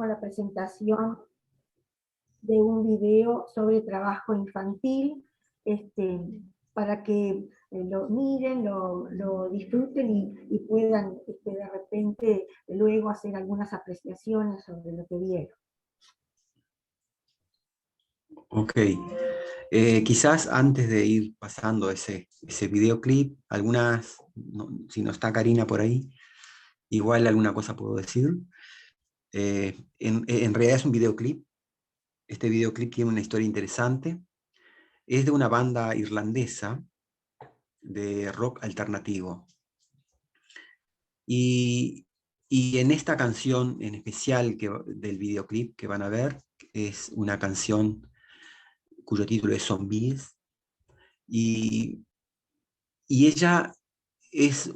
con la presentación de un video sobre trabajo infantil, para que lo miren, lo disfruten y puedan de repente luego hacer algunas apreciaciones sobre lo que vieron. Ok. Quizás antes de ir pasando ese videoclip, si no está Karina por ahí, igual alguna cosa puedo decir. En realidad es un videoclip. Este videoclip tiene una historia interesante. Es de una banda irlandesa de rock alternativo. Y en esta canción en especial del videoclip que van a ver, es una canción cuyo título es Zombies. Y ella es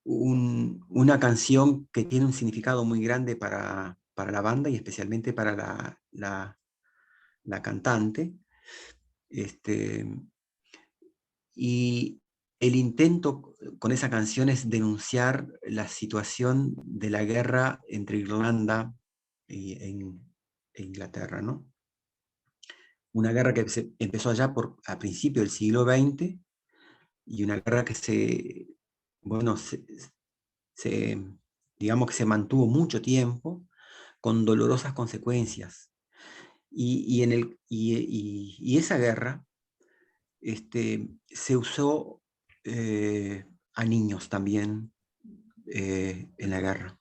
una canción que tiene un significado muy grande para la banda y especialmente para la cantante. Y el intento con esa canción es denunciar la situación de la guerra entre Irlanda e Inglaterra, ¿no? Una guerra que empezó allá a principios del siglo XX y una guerra que digamos que se mantuvo mucho tiempo con dolorosas consecuencias. Y esa guerra se usó a niños también en la guerra.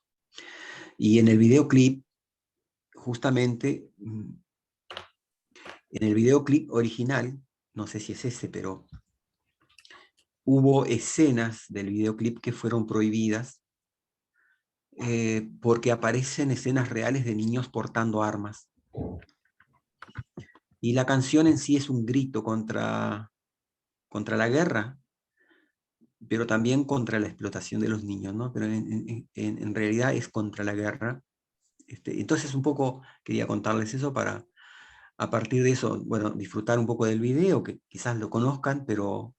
Y en el videoclip, justamente, en el videoclip original, no sé si es ese, pero hubo escenas del videoclip que fueron prohibidas porque aparecen escenas reales de niños portando armas. Y la canción en sí es un grito contra la guerra, pero también contra la explotación de los niños, ¿no? Pero en realidad es contra la guerra. Entonces un poco quería contarles eso para, a partir de eso, bueno, disfrutar un poco del video, que quizás lo conozcan, pero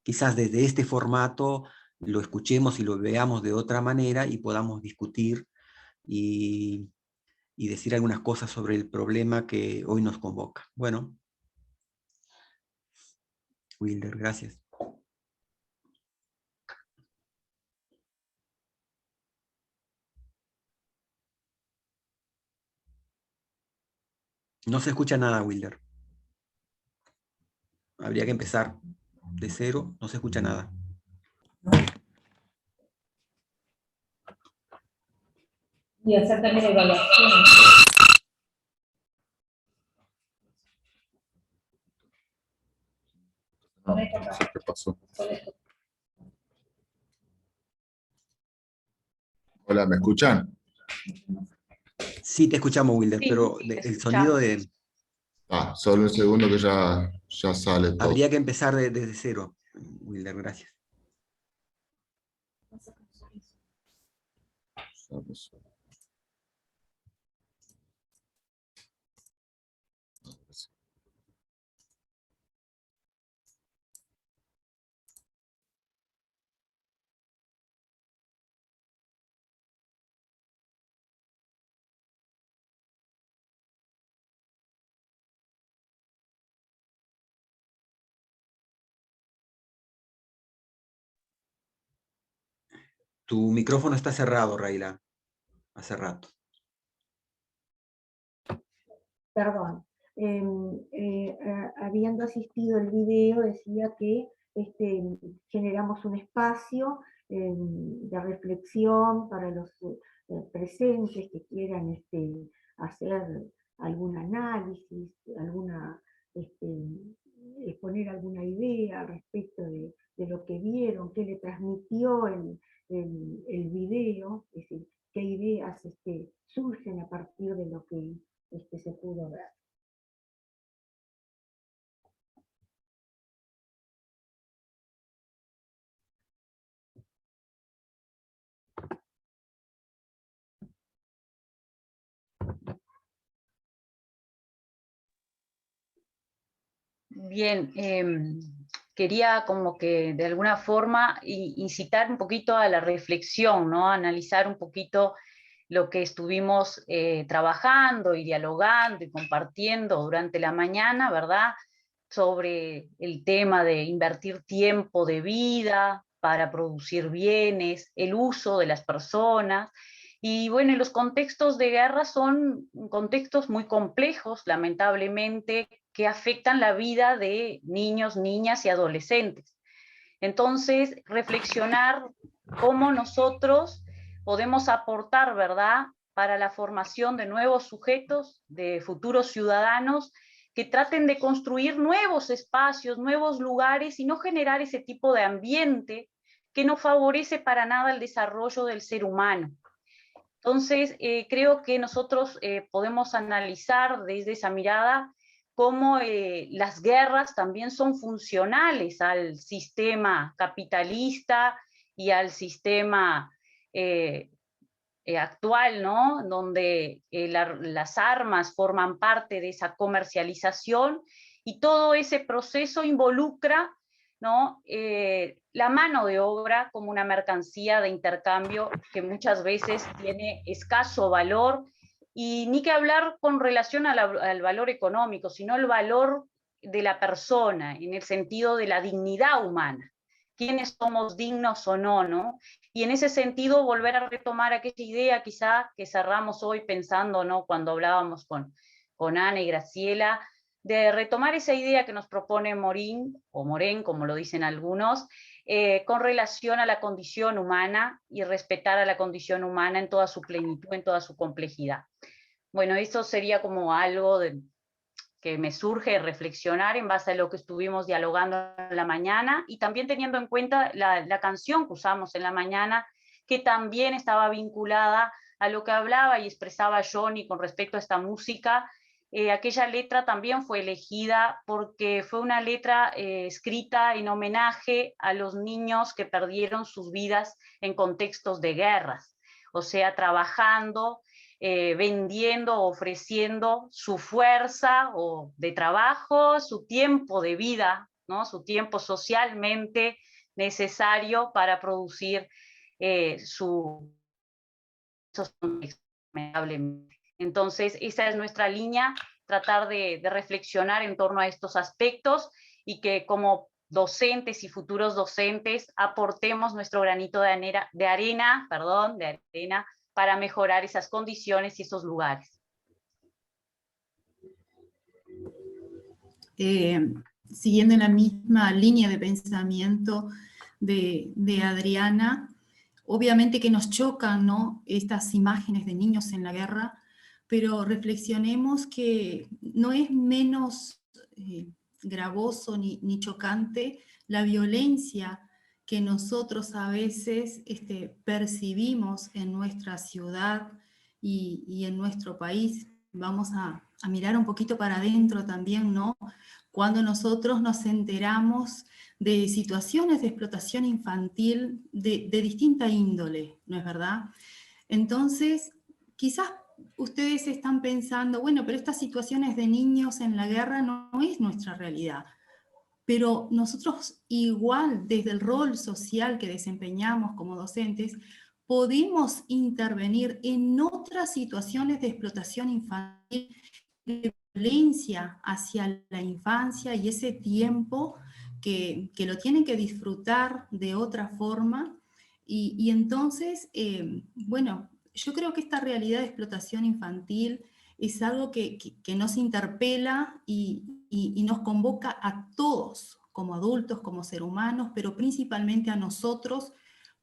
quizás desde este formato lo escuchemos y lo veamos de otra manera y podamos discutir y decir algunas cosas sobre el problema que hoy nos convoca. Bueno, Wilder, gracias. No se escucha nada, Wilder. Habría que empezar de cero, no se escucha nada. Y hacer también evaluación. ¿Qué pasó? Hola, ¿me escuchan? Sí, te escuchamos, Wilder, Sí, pero sí, te el sonido escuchamos. Solo un segundo que ya sale todo. habría que empezar desde cero, Wilder, gracias. Tu micrófono está cerrado, Raila, hace rato. Perdón. Habiendo asistido al video, decía que generamos un espacio de reflexión para los presentes que quieran hacer algún análisis, exponer alguna idea respecto de lo que vieron, qué le transmitió el video, es decir, qué ideas surgen a partir de lo que se pudo ver. Bien, quería como que de alguna forma incitar un poquito a la reflexión, ¿no? A analizar un poquito lo que estuvimos trabajando y dialogando y compartiendo durante la mañana, ¿verdad? Sobre el tema de invertir tiempo de vida para producir bienes, el uso de las personas. Y bueno, los contextos de guerra son contextos muy complejos, lamentablemente, que afectan la vida de niños, niñas y adolescentes. Entonces, reflexionar cómo nosotros podemos aportar, ¿verdad?, para la formación de nuevos sujetos, de futuros ciudadanos, que traten de construir nuevos espacios, nuevos lugares, y no generar ese tipo de ambiente que no favorece para nada el desarrollo del ser humano. Entonces, creo que nosotros podemos analizar desde esa mirada cómo las guerras también son funcionales al sistema capitalista y al sistema actual, ¿no? Donde las armas forman parte de esa comercialización, y todo ese proceso involucra, ¿no?, la mano de obra como una mercancía de intercambio que muchas veces tiene escaso valor, y ni que hablar con relación al valor económico, sino el valor de la persona, en el sentido de la dignidad humana. ¿Quiénes somos dignos o no, no? Y en ese sentido volver a retomar aquella idea quizá que cerramos hoy pensando, ¿no?, cuando hablábamos con Ana y Graciela, de retomar esa idea que nos propone Morín, o Morén, como lo dicen algunos, con relación a la condición humana, y respetar a la condición humana en toda su plenitud, en toda su complejidad. Bueno, eso sería como algo que me surge reflexionar en base a lo que estuvimos dialogando en la mañana, y también teniendo en cuenta la canción que usamos en la mañana, que también estaba vinculada a lo que hablaba y expresaba Johnny con respecto a esta música. Aquella letra también fue elegida porque fue una letra escrita en homenaje a los niños que perdieron sus vidas en contextos de guerras, o sea, trabajando, vendiendo, ofreciendo su fuerza de trabajo, su tiempo de vida, ¿no?, su tiempo socialmente necesario para producir Entonces, esa es nuestra línea, tratar de reflexionar en torno a estos aspectos, y que como docentes y futuros docentes aportemos nuestro granito de arena para mejorar esas condiciones y esos lugares. Siguiendo en la misma línea de pensamiento de Adriana, obviamente que nos chocan, ¿no?, estas imágenes de niños en la guerra, pero reflexionemos que no es menos gravoso ni chocante la violencia que nosotros a veces percibimos en nuestra ciudad y en nuestro país. Vamos a mirar un poquito para adentro también, ¿no? Cuando nosotros nos enteramos de situaciones de explotación infantil de distinta índole, ¿no es verdad? Entonces, quizás ustedes están pensando, bueno, pero estas situaciones de niños en la guerra no es nuestra realidad. Pero nosotros igual, desde el rol social que desempeñamos como docentes, podemos intervenir en otras situaciones de explotación infantil, de violencia hacia la infancia y ese tiempo que lo tienen que disfrutar de otra forma. Y entonces, bueno, yo creo que esta realidad de explotación infantil es algo que nos interpela y nos convoca a todos, como adultos, como seres humanos, pero principalmente a nosotros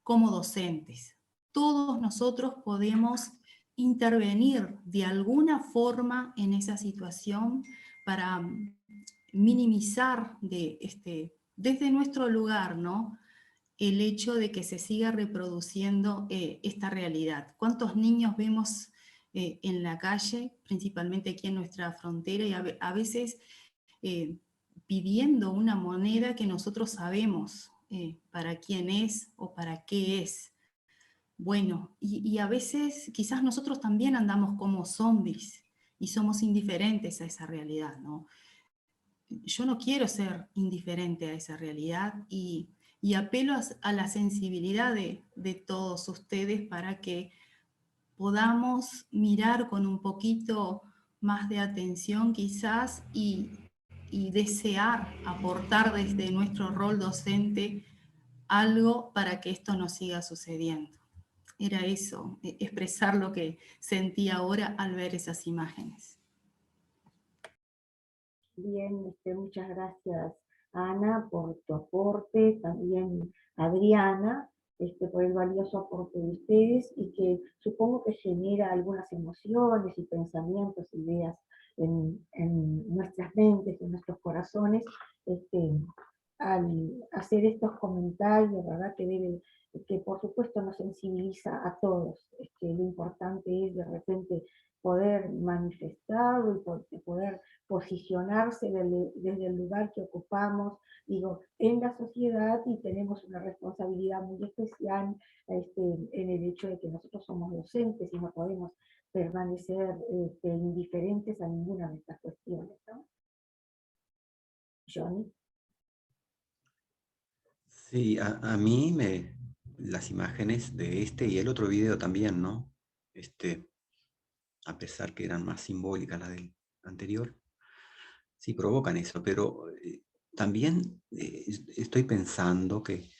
como docentes. Todos nosotros podemos intervenir de alguna forma en esa situación para minimizar desde nuestro lugar, ¿no?, el hecho de que se siga reproduciendo esta realidad. ¿Cuántos niños vemos en la calle, principalmente aquí en nuestra frontera, y a veces pidiendo una moneda que nosotros sabemos para quién es o para qué es? Bueno, y a veces quizás nosotros también andamos como zombies y somos indiferentes a esa realidad, ¿no? Yo no quiero ser indiferente a esa realidad y apelo a la sensibilidad de todos ustedes para que podamos mirar con un poquito más de atención quizás y desear aportar desde nuestro rol docente algo para que esto no siga sucediendo. Era eso, expresar lo que sentí ahora al ver esas imágenes. Bien, muchas gracias, Ana, por tu aporte, también Adriana, por el valioso aporte de ustedes, y que supongo que genera algunas emociones y pensamientos, ideas en nuestras mentes, en nuestros corazones, al hacer estos comentarios, ¿verdad? Que por supuesto nos sensibiliza a todos. Lo importante es de repente poder manifestarlo y poder posicionarse desde el lugar que ocupamos, digo, en la sociedad, y tenemos una responsabilidad muy especial en el hecho de que nosotros somos docentes y no podemos permanecer indiferentes a ninguna de estas cuestiones, ¿no? Johnny. Sí, a mí las imágenes de este y el otro video también, ¿no? A pesar que eran más simbólicas las del anterior, sí provocan eso, pero también estoy pensando que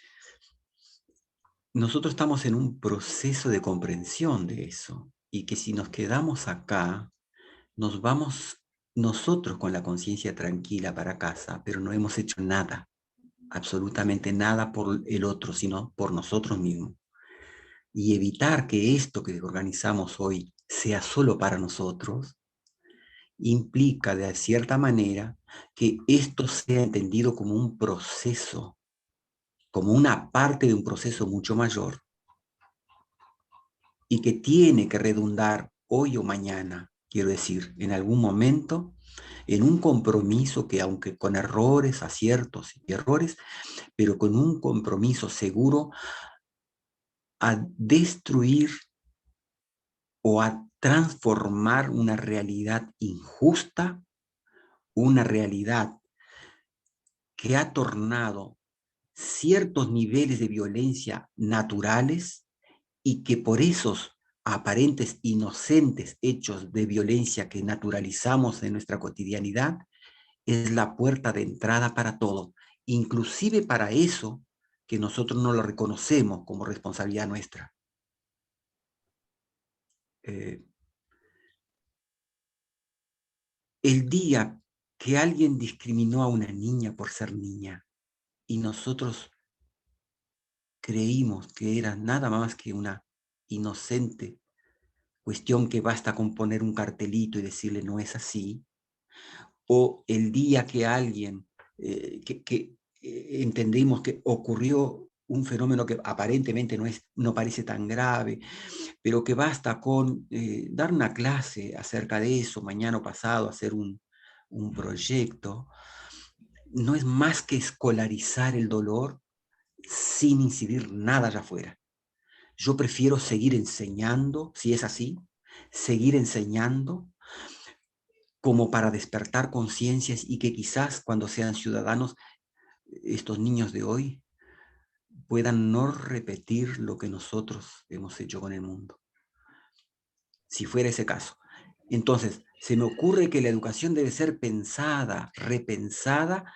nosotros estamos en un proceso de comprensión de eso, y que si nos quedamos acá, nos vamos nosotros con la conciencia tranquila para casa, pero no hemos hecho nada, absolutamente nada por el otro, sino por nosotros mismos. Y evitar que esto que organizamos hoy sea solo para nosotros, implica de cierta manera que esto sea entendido como un proceso, como una parte de un proceso mucho mayor, y que tiene que redundar hoy o mañana, quiero decir, en algún momento, en un compromiso que, aunque con errores, aciertos y errores, pero con un compromiso seguro a destruir o a transformar una realidad injusta, una realidad que ha tornado ciertos niveles de violencia naturales, y que por esos aparentes inocentes hechos de violencia que naturalizamos en nuestra cotidianidad, es la puerta de entrada para todo, inclusive para eso que nosotros no lo reconocemos como responsabilidad nuestra. El día que alguien discriminó a una niña por ser niña, y nosotros creímos que era nada más que una inocente cuestión que basta con poner un cartelito y decirle no es así, o el día que alguien, entendimos que ocurrió un fenómeno que aparentemente no parece tan grave, pero que basta con dar una clase acerca de eso, mañana o pasado hacer un proyecto, no es más que escolarizar el dolor sin incidir nada allá afuera. Yo prefiero seguir enseñando, si es así, seguir enseñando como para despertar conciencias, y que quizás cuando sean ciudadanos, estos niños de hoy puedan no repetir lo que nosotros hemos hecho con el mundo. Si fuera ese caso. Entonces, se me ocurre que la educación debe ser pensada, repensada,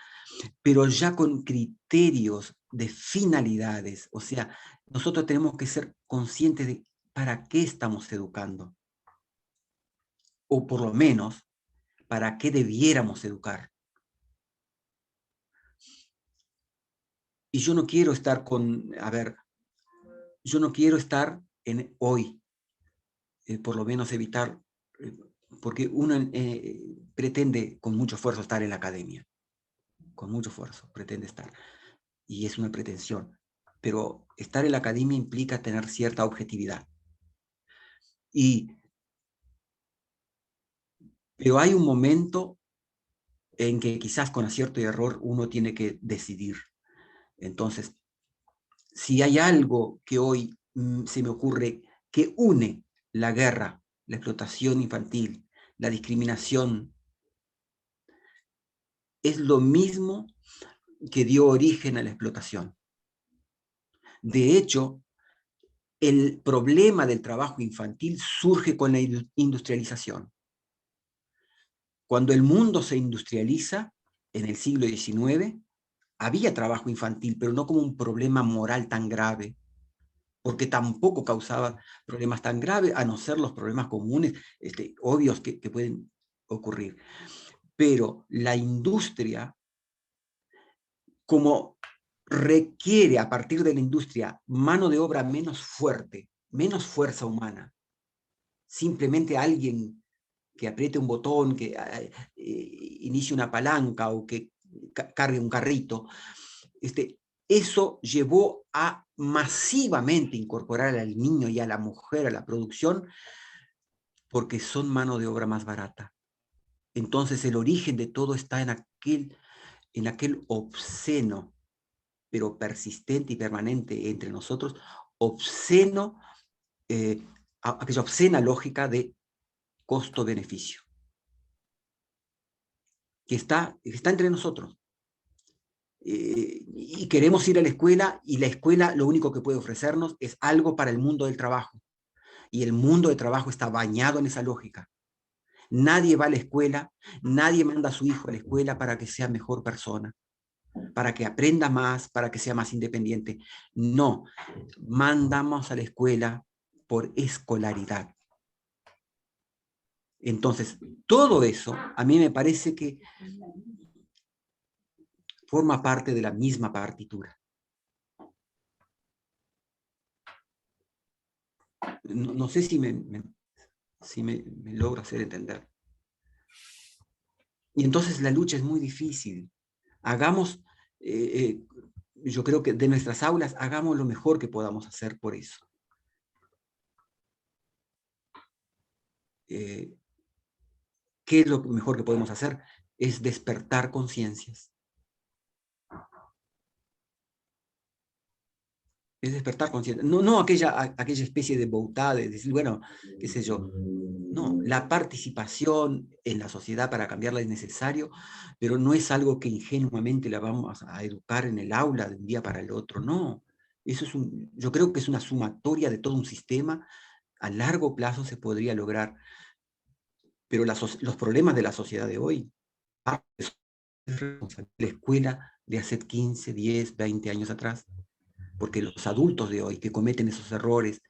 pero ya con criterios de finalidades. O sea, nosotros tenemos que ser conscientes de para qué estamos educando, o por lo menos para qué debiéramos educar. Y yo no quiero estar yo no quiero estar en hoy, por lo menos evitar, porque uno pretende con mucho esfuerzo estar en la academia, con mucho esfuerzo pretende estar, y es una pretensión, pero estar en la academia implica tener cierta objetividad. Pero hay un momento en que quizás con acierto y error uno tiene que decidir. Entonces, si hay algo que hoy se me ocurre que une la guerra, la explotación infantil, la discriminación, es lo mismo que dio origen a la explotación. De hecho, el problema del trabajo infantil surge con la industrialización. Cuando el mundo se industrializa, en el siglo XIX, había trabajo infantil, pero no como un problema moral tan grave, porque tampoco causaba problemas tan graves, a no ser los problemas comunes, obvios que pueden ocurrir. Pero la industria, como requiere a partir de la industria mano de obra menos fuerte, menos fuerza humana, simplemente alguien que apriete un botón, que inicie una palanca o que cargue un carrito, eso llevó a masivamente incorporar al niño y a la mujer a la producción porque son mano de obra más barata. Entonces el origen de todo está en aquel obsceno, pero persistente y permanente entre nosotros, aquella obscena lógica de costo-beneficio, que está entre nosotros. Y queremos ir a la escuela, y la escuela lo único que puede ofrecernos es algo para el mundo del trabajo. Y el mundo del trabajo está bañado en esa lógica. Nadie va a la escuela, nadie manda a su hijo a la escuela para que sea mejor persona, para que aprenda más, para que sea más independiente. No, mandamos a la escuela por escolaridad. Entonces, todo eso a mí me parece que forma parte de la misma partitura. No sé si me logro hacer entender. Y entonces la lucha es muy difícil. Hagamos, yo creo que de nuestras aulas, hagamos lo mejor que podamos hacer por eso. ¿Qué es lo mejor que podemos hacer? Es despertar conciencias. Es despertar conciencias. No aquella especie de boutade, de decir, bueno, qué sé yo. No, la participación en la sociedad para cambiarla es necesario, pero no es algo que ingenuamente la vamos a educar en el aula de un día para el otro, no. Eso yo creo que es una sumatoria de todo un sistema. A largo plazo se podría lograr, pero los problemas de la sociedad de hoy, la escuela de hace 15, 10, 20 años atrás, porque los adultos de hoy que cometen esos errores,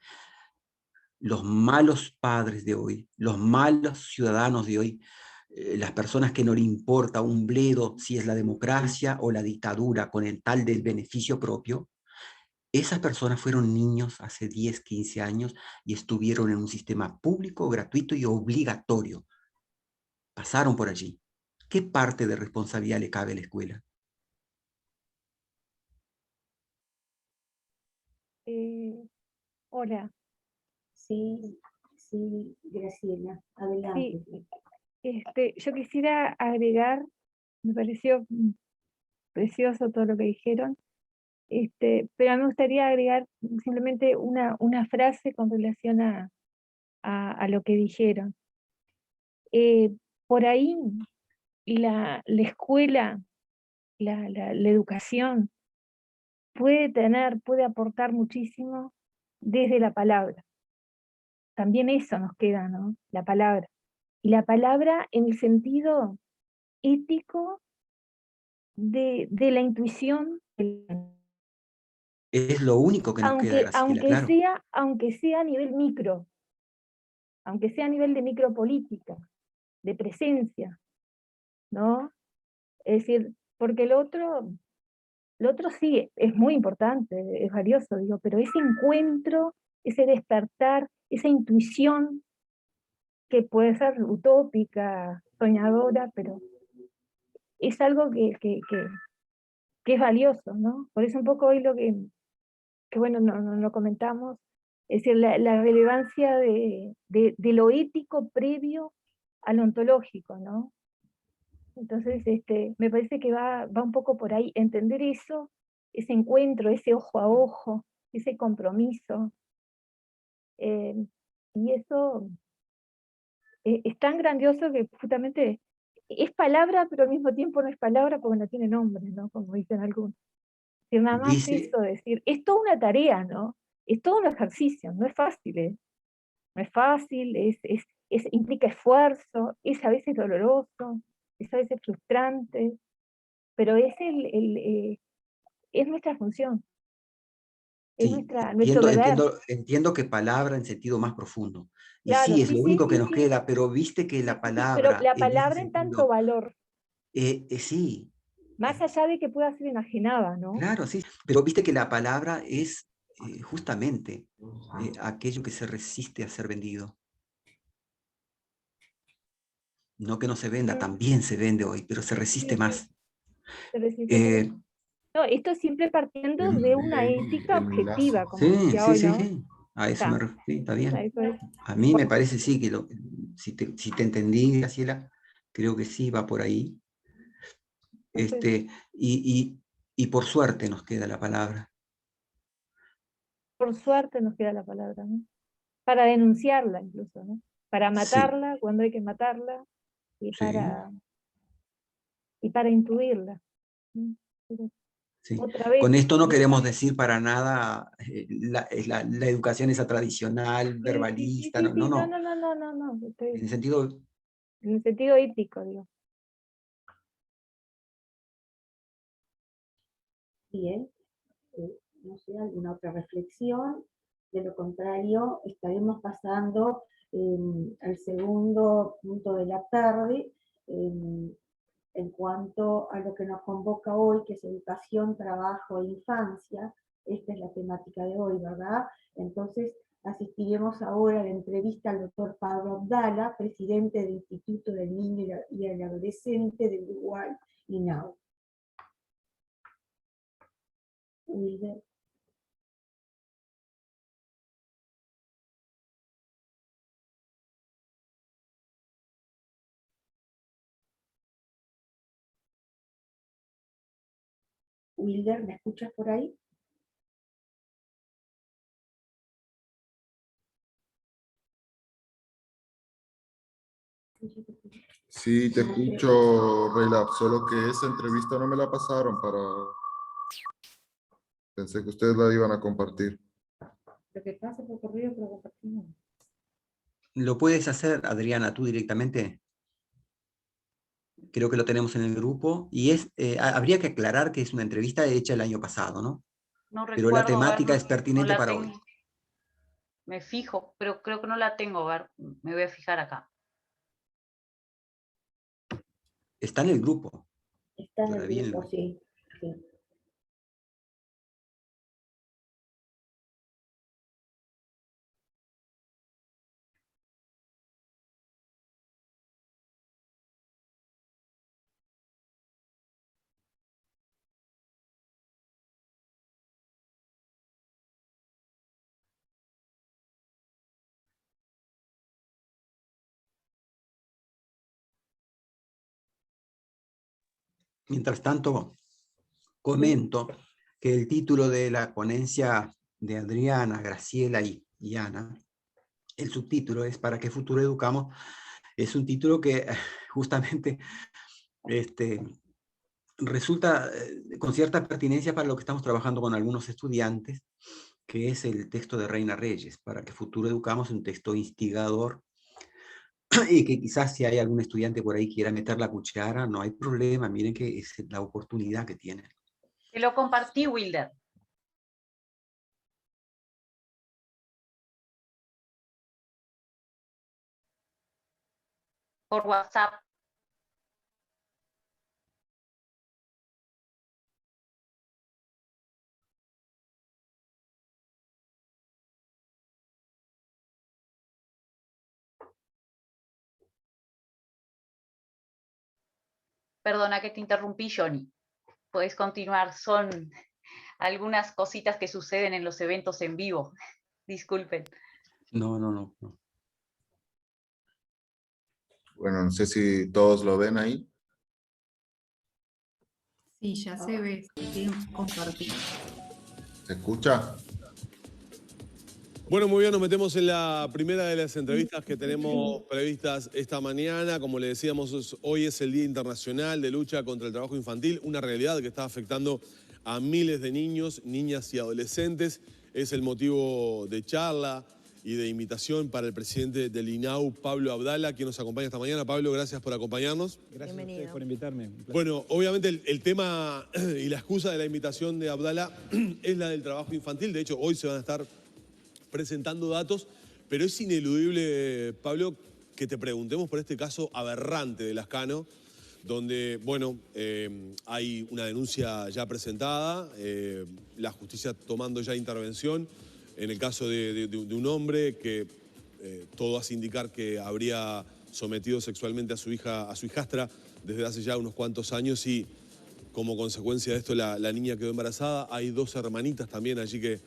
los malos padres de hoy, los malos ciudadanos de hoy, las personas que no le importa un bledo si es la democracia o la dictadura con el tal del beneficio propio, esas personas fueron niños hace 10, 15 años y estuvieron en un sistema público, gratuito y obligatorio. Pasaron por allí. ¿Qué parte de responsabilidad le cabe a la escuela? Hola. Sí, Graciela, adelante. Sí, yo quisiera agregar, me pareció precioso todo lo que dijeron, pero me gustaría agregar simplemente una frase con relación a lo que dijeron. Por ahí la escuela, la educación puede aportar muchísimo desde la palabra. También eso nos queda, ¿no? La palabra. Y la palabra en el sentido ético de la intuición. Es lo único que nos queda, Graciela, claro. Aunque sea a nivel micro, aunque sea a nivel de micropolítica, de presencia, ¿no? Es decir, porque lo otro sí es muy importante, es valioso, digo, pero ese encuentro, ese despertar, esa intuición que puede ser utópica, soñadora, pero es algo que es valioso, ¿no? Por eso un poco hoy lo que bueno, no comentamos, es decir, la relevancia de lo ético previo a lo ontológico, ¿no? Entonces, me parece que va un poco por ahí, entender eso, ese encuentro, ese ojo a ojo, ese compromiso, y eso es tan grandioso que justamente es palabra, pero al mismo tiempo no es palabra porque no tiene nombre, ¿no? Como dicen algunos. Es decir, nada más eso, decir, es toda una tarea, ¿no? es todo un ejercicio, no es fácil, ¿eh? No es fácil, implica esfuerzo, es a veces doloroso, es a veces frustrante, pero es nuestra función, es Sí, nuestro deber. entiendo que palabra en sentido más profundo. Y Claro, sí, es sí, lo sí, único que sí, nos sí, queda, pero viste que sí, la sí, sí, pero palabra la en ese palabra en tanto sentido, valor, sí, más allá de que pueda ser enajenada, ¿no? claro, sí, pero viste que la palabra es justamente aquello que se resiste a ser vendido. No que no se venda, también se vende hoy, pero se resiste Sí, más. se resiste por... No, esto siempre partiendo de una ética objetiva, como Sí, decía sí, hoy, sí, ¿no? sí. A eso me refiero, sí, está bien. Eso es A mí me parece sí que si te entendí, Graciela, creo que sí va por ahí. Y por suerte nos queda la palabra. Por suerte nos queda la palabra, ¿no? Para denunciarla incluso, ¿no? Para Sí, matarla cuando hay que matarla y sí, para intuirla. ¿No? sí. Otra vez, Con esto no queremos decir para nada la educación esa tradicional, sí, sí, sí, verbalista, sí, no, no, sí, no, no. no, no, no, no, no, En el sentido, en el sentido ético, digo. Bien, no sé, alguna otra reflexión. De lo contrario, estaremos pasando al segundo punto de la tarde, en cuanto a lo que nos convoca hoy, que es educación, trabajo e infancia. Esta es la temática de hoy, ¿verdad? Entonces, asistiremos ahora a la entrevista al doctor Pablo Abdala, presidente del Instituto del Niño y el Adolescente de Uruguay, INAU. Wilder. Wilder, ¿me escuchas por ahí? Sí, te escucho, Reila, solo que esa entrevista no me la pasaron Pensé que ustedes la iban a compartir. Lo que pasa por correo, pero compartimos. ¿lo puedes hacer, Adriana, tú directamente? Creo que lo tenemos en el grupo. Y habría que aclarar que es una entrevista hecha el año pasado, ¿no? No Pero la recuerdo temática verlo, es no pertinente la para tengo. hoy. Me fijo, pero creo que no la tengo. A ver, me voy a fijar acá. Está en el grupo. Está en Yo el la vi en el grupo, grupo. sí. Sí. Mientras tanto, comento que el título de la ponencia de Adriana, Graciela y Ana, el subtítulo es ¿Para qué futuro educamos? Es un título que justamente resulta con cierta pertinencia para lo que estamos trabajando con algunos estudiantes, que es el texto de Reina Reyes, ¿Para qué futuro educamos? Un texto instigador, y que quizás si hay algún estudiante por ahí quiera meter la cuchara, no hay problema, miren que es la oportunidad que tienen. Te lo compartí, Wilder. Por WhatsApp. Perdona que te interrumpí, Johnny. Podés continuar. Son algunas cositas que suceden en los eventos en vivo. Disculpen. No. Bueno, no sé si todos lo ven ahí. Sí, ya se ve, sí, compartir. ¿Se escucha? Bueno, muy bien, nos metemos en la primera de las entrevistas que tenemos previstas esta mañana. Como le decíamos, hoy es el Día Internacional de Lucha contra el Trabajo Infantil, una realidad que está afectando a miles de niños, niñas y adolescentes. es el motivo de charla y de invitación para el presidente del INAU, Pablo Abdala, quien nos acompaña esta mañana. Pablo, gracias por acompañarnos. Gracias a ustedes por invitarme. Bueno, obviamente el tema y la excusa de la invitación de Abdala es la del trabajo infantil. De hecho, hoy se van a estar presentando datos, pero es ineludible, Pablo, que te preguntemos por este caso aberrante de Lazcano, donde, bueno, hay una denuncia ya presentada, la justicia tomando ya intervención en el caso de un hombre que todo hace indicar que habría sometido sexualmente a su hijastra desde hace ya unos cuantos años, y como consecuencia de esto la niña quedó embarazada. Hay 2 hermanitas también allí que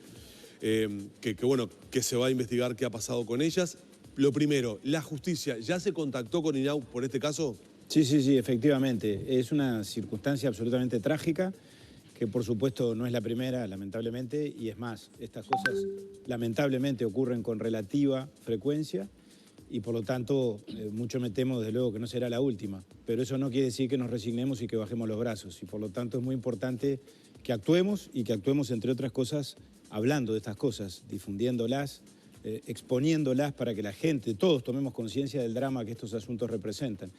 se va a investigar qué ha pasado con ellas. Lo primero, ¿la justicia ya se contactó con INAU por este caso? Sí, efectivamente. Es una circunstancia absolutamente trágica, que por supuesto no es la primera, lamentablemente, y es más, estas cosas lamentablemente ocurren con relativa frecuencia, y por lo tanto mucho me temo desde luego que no será la última. Pero eso no quiere decir que nos resignemos y que bajemos los brazos, y por lo tanto es muy importante que actuemos, y que actuemos, entre otras cosas, hablando de estas cosas, difundiéndolas, exponiéndolas para que la gente, todos tomemos conciencia del drama que estos asuntos representan.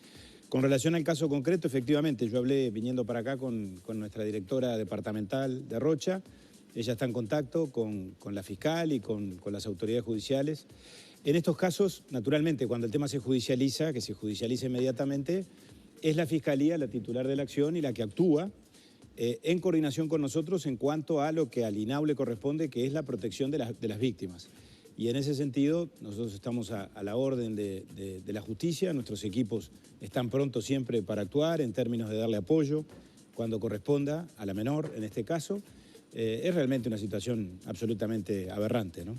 Con relación al caso concreto, efectivamente, yo hablé viniendo para acá con nuestra directora departamental de Rocha. Ella está en contacto con la fiscal y con las autoridades judiciales. En estos casos, naturalmente, cuando el tema se judicializa, que se judicializa inmediatamente, es la Fiscalía la titular de la acción y la que actúa en coordinación con nosotros en cuanto a lo que al INAU le corresponde, que es la protección de las víctimas. Y en ese sentido, nosotros estamos a la orden de la justicia. Nuestros equipos están prontos siempre para actuar en términos de darle apoyo cuando corresponda a la menor, en este caso. Es realmente una situación absolutamente aberrante, ¿no?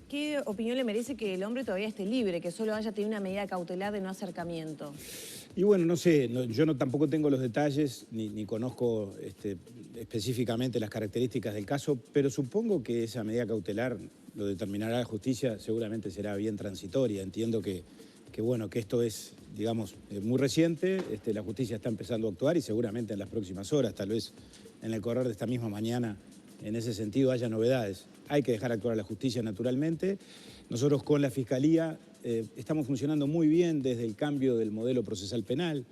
¿Qué opinión le merece que el hombre todavía esté libre, que solo haya tenido una medida cautelar de no acercamiento? Y bueno, no sé, yo tampoco tengo los detalles, ni conozco específicamente las características del caso, pero supongo que esa medida cautelar lo determinará la justicia, seguramente será bien transitoria. Entiendo que esto es, digamos, muy reciente, la justicia está empezando a actuar y seguramente en las próximas horas, tal vez en el correr de esta misma mañana, en ese sentido haya novedades. Hay que dejar actuar a la justicia, naturalmente. Nosotros con la Fiscalía estamos funcionando muy bien desde el cambio del modelo procesal penal.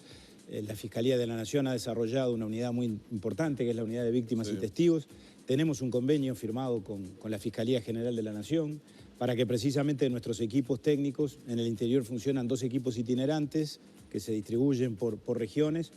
La Fiscalía de la Nación ha desarrollado una unidad muy importante, que es la Unidad de Víctimas y Testigos. Tenemos un convenio firmado con la Fiscalía General de la Nación para que precisamente nuestros equipos técnicos, en el interior funcionan 2 equipos itinerantes que se distribuyen por regiones,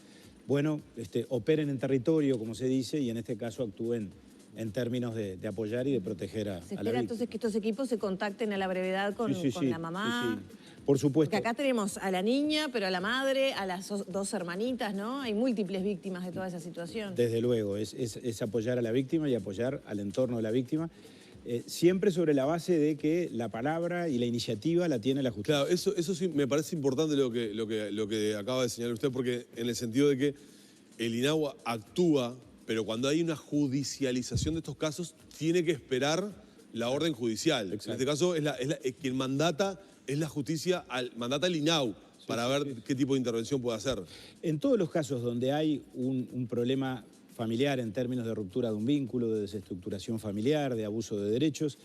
operen en territorio, como se dice, y en este caso actúen en términos de apoyar y de proteger a la víctima. ¿Se espera entonces que estos equipos se contacten a la brevedad con la mamá? Sí. Por supuesto. Porque acá tenemos a la niña, pero a la madre, a las 2 hermanitas, ¿no? Hay múltiples víctimas de toda esa situación. Desde luego, es apoyar a la víctima y apoyar al entorno de la víctima, siempre sobre la base de que la palabra y la iniciativa la tiene la justicia. Claro, eso sí me parece importante lo que acaba de señalar usted, porque en el sentido de que el INAU actúa, pero cuando hay una judicialización de estos casos, tiene que esperar la orden judicial. Exacto. En este caso, quien mandata es la justicia, mandata al INAU para ver qué tipo de intervención puede hacer. En todos los casos donde hay un problema familiar en términos de ruptura de un vínculo, de desestructuración familiar, de abuso de derechos,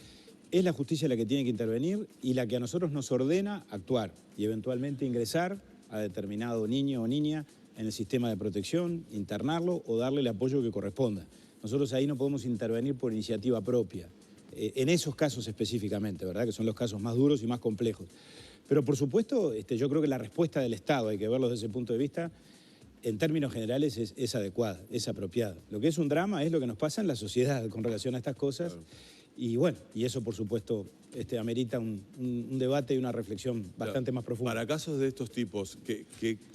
es la justicia la que tiene que intervenir y la que a nosotros nos ordena actuar y eventualmente ingresar a determinado niño o niña en el sistema de protección, internarlo o darle el apoyo que corresponda. Nosotros ahí no podemos intervenir por iniciativa propia, en esos casos específicamente, ¿verdad? Que son los casos más duros y más complejos. Pero por supuesto, yo creo que la respuesta del Estado, hay que verlo desde ese punto de vista, en términos generales es adecuada, es apropiada. Lo que es un drama es lo que nos pasa en la sociedad con relación a estas cosas. Claro. Y eso por supuesto amerita un debate y una reflexión bastante más profunda. Para casos de estos tipos,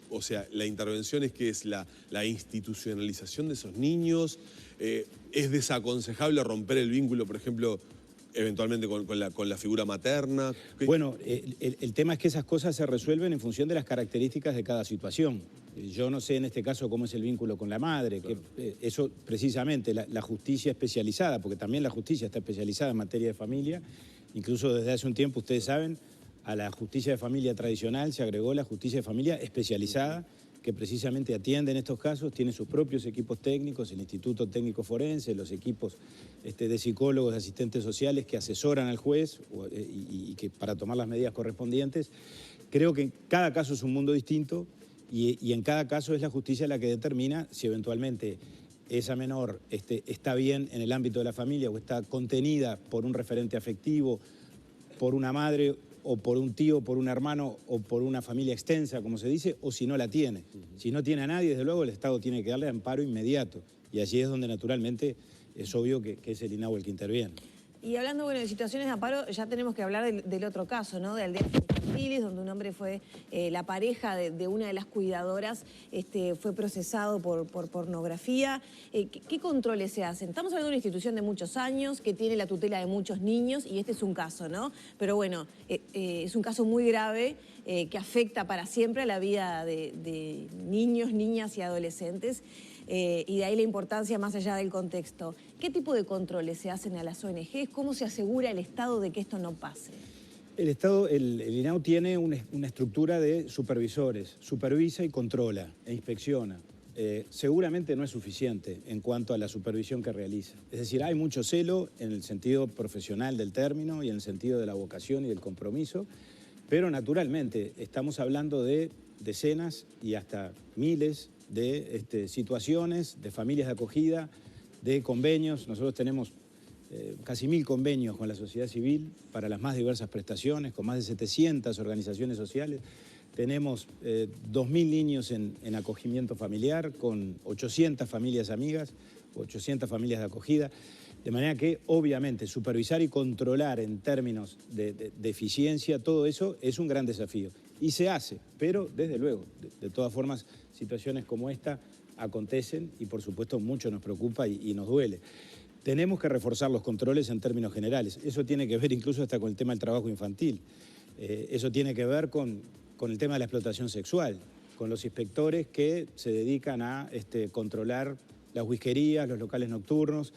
o sea, la intervención es la institucionalización de esos niños, es desaconsejable romper el vínculo, por ejemplo, eventualmente con la figura materna. Bueno, el tema es que esas cosas se resuelven en función de las características de cada situación. Yo no sé en este caso cómo es el vínculo con la madre, claro. Eso precisamente la justicia especializada, porque también la justicia está especializada en materia de familia, incluso desde hace un tiempo, ustedes saben, a la justicia de familia tradicional se agregó la justicia de familia especializada que precisamente atienden estos casos, tiene sus propios equipos técnicos, el Instituto Técnico Forense, los equipos de psicólogos, de asistentes sociales que asesoran al juez y que para tomar las medidas correspondientes. Creo que cada caso es un mundo distinto y en cada caso es la justicia la que determina si eventualmente esa menor está bien en el ámbito de la familia o está contenida por un referente afectivo, por una madre o por un tío, por un hermano o por una familia extensa, como se dice, o si no la tiene. Si no tiene a nadie, desde luego el Estado tiene que darle amparo inmediato. Y allí es donde naturalmente es obvio que es el INAU el que interviene. Y hablando de situaciones de amparo, ya tenemos que hablar del otro caso, ¿no? De aldeas infantiles, donde un hombre fue, la pareja de una de las cuidadoras, fue procesado por pornografía. ¿Qué controles se hacen? Estamos hablando de una institución de muchos años, que tiene la tutela de muchos niños, y este es un caso, ¿no? Pero bueno, es un caso muy grave que afecta para siempre a la vida de niños, niñas y adolescentes. Y de ahí la importancia más allá del contexto. ¿Qué tipo de controles se hacen a las ONGs? ¿Cómo se asegura el Estado de que esto no pase? El Estado, el INAU tiene una estructura de supervisores, supervisa y controla e inspecciona. Seguramente no es suficiente en cuanto a la supervisión que realiza. Es decir, hay mucho celo en el sentido profesional del término y en el sentido de la vocación y del compromiso, pero naturalmente estamos hablando de decenas y hasta miles de situaciones, de familias de acogida, de convenios. Nosotros tenemos casi 1000 convenios con la sociedad civil para las más diversas prestaciones, con más de 700 organizaciones sociales. Tenemos 2000 niños en acogimiento familiar, con 800 familias amigas, 800 familias de acogida. De manera que, obviamente, supervisar y controlar en términos de eficiencia, todo eso es un gran desafío. Y se hace, pero desde luego, de todas formas, situaciones como esta acontecen y por supuesto mucho nos preocupa y nos duele. Tenemos que reforzar los controles en términos generales. Eso tiene que ver incluso hasta con el tema del trabajo infantil. Eso tiene que ver con el tema de la explotación sexual, con los inspectores que se dedican a controlar las whiskerías, los locales nocturnos,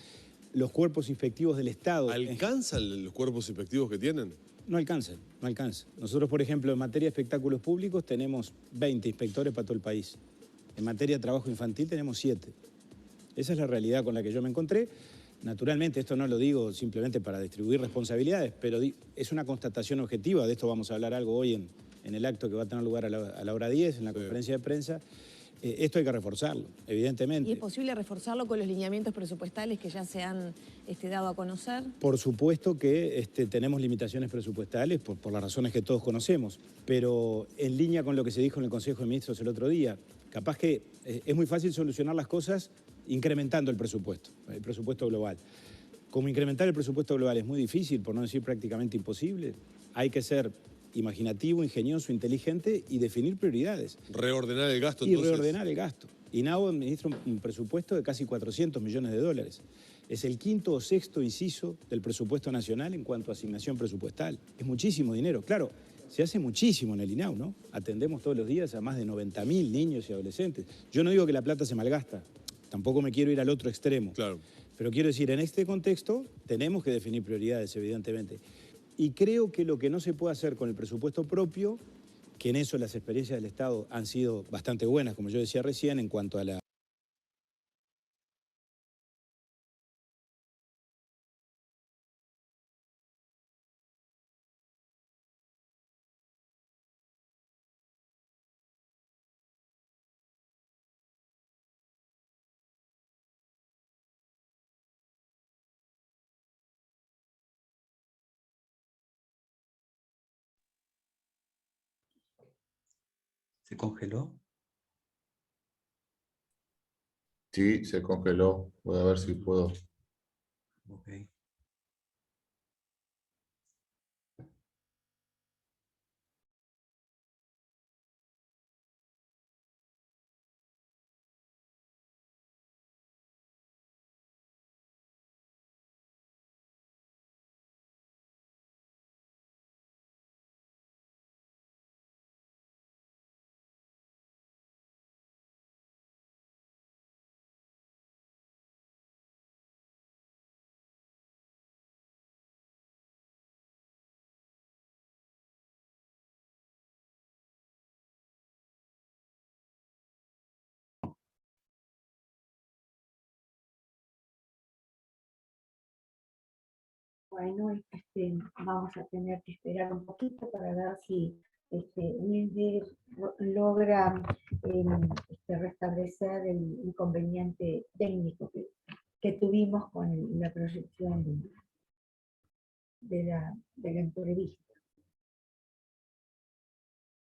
los cuerpos inspectivos del Estado. ¿Alcanzan los cuerpos inspectivos que tienen? No alcanzan, no alcanzan. Nosotros, por ejemplo, en materia de espectáculos públicos tenemos 20 inspectores para todo el país. En materia de trabajo infantil tenemos 7. Esa es la realidad con la que yo me encontré. Naturalmente, esto no lo digo simplemente para distribuir responsabilidades, pero es una constatación objetiva. De esto vamos a hablar algo hoy en el acto que va a tener lugar a la hora 10, en la conferencia de prensa. Esto hay que reforzarlo, evidentemente. ¿Y es posible reforzarlo con los lineamientos presupuestales que ya se han dado a conocer? Por supuesto que tenemos limitaciones presupuestales por las razones que todos conocemos, pero en línea con lo que se dijo en el Consejo de Ministros el otro día, capaz que es muy fácil solucionar las cosas incrementando el presupuesto global. Como incrementar el presupuesto global es muy difícil, por no decir prácticamente imposible, hay que ser imaginativo, ingenioso, inteligente y definir prioridades. Reordenar el gasto, entonces. Y reordenar el gasto. INAU administra un presupuesto de casi 400 millones de dólares. Es el 5º o 6º inciso del presupuesto nacional en cuanto a asignación presupuestal. Es muchísimo dinero. Claro, se hace muchísimo en el INAU, ¿no? Atendemos todos los días a más de 90.000 niños y adolescentes. Yo no digo que la plata se malgasta, tampoco me quiero ir al otro extremo. Claro. Pero quiero decir, en este contexto tenemos que definir prioridades, evidentemente. Y creo que lo que no se puede hacer con el presupuesto propio, que en eso las experiencias del Estado han sido bastante buenas, como yo decía recién, en cuanto a la ¿Se congeló? Sí, se congeló. Voy a ver si puedo. Ok. Bueno, vamos a tener que esperar un poquito para ver si Wilde logra restablecer el inconveniente técnico que tuvimos con la proyección de la entrevista.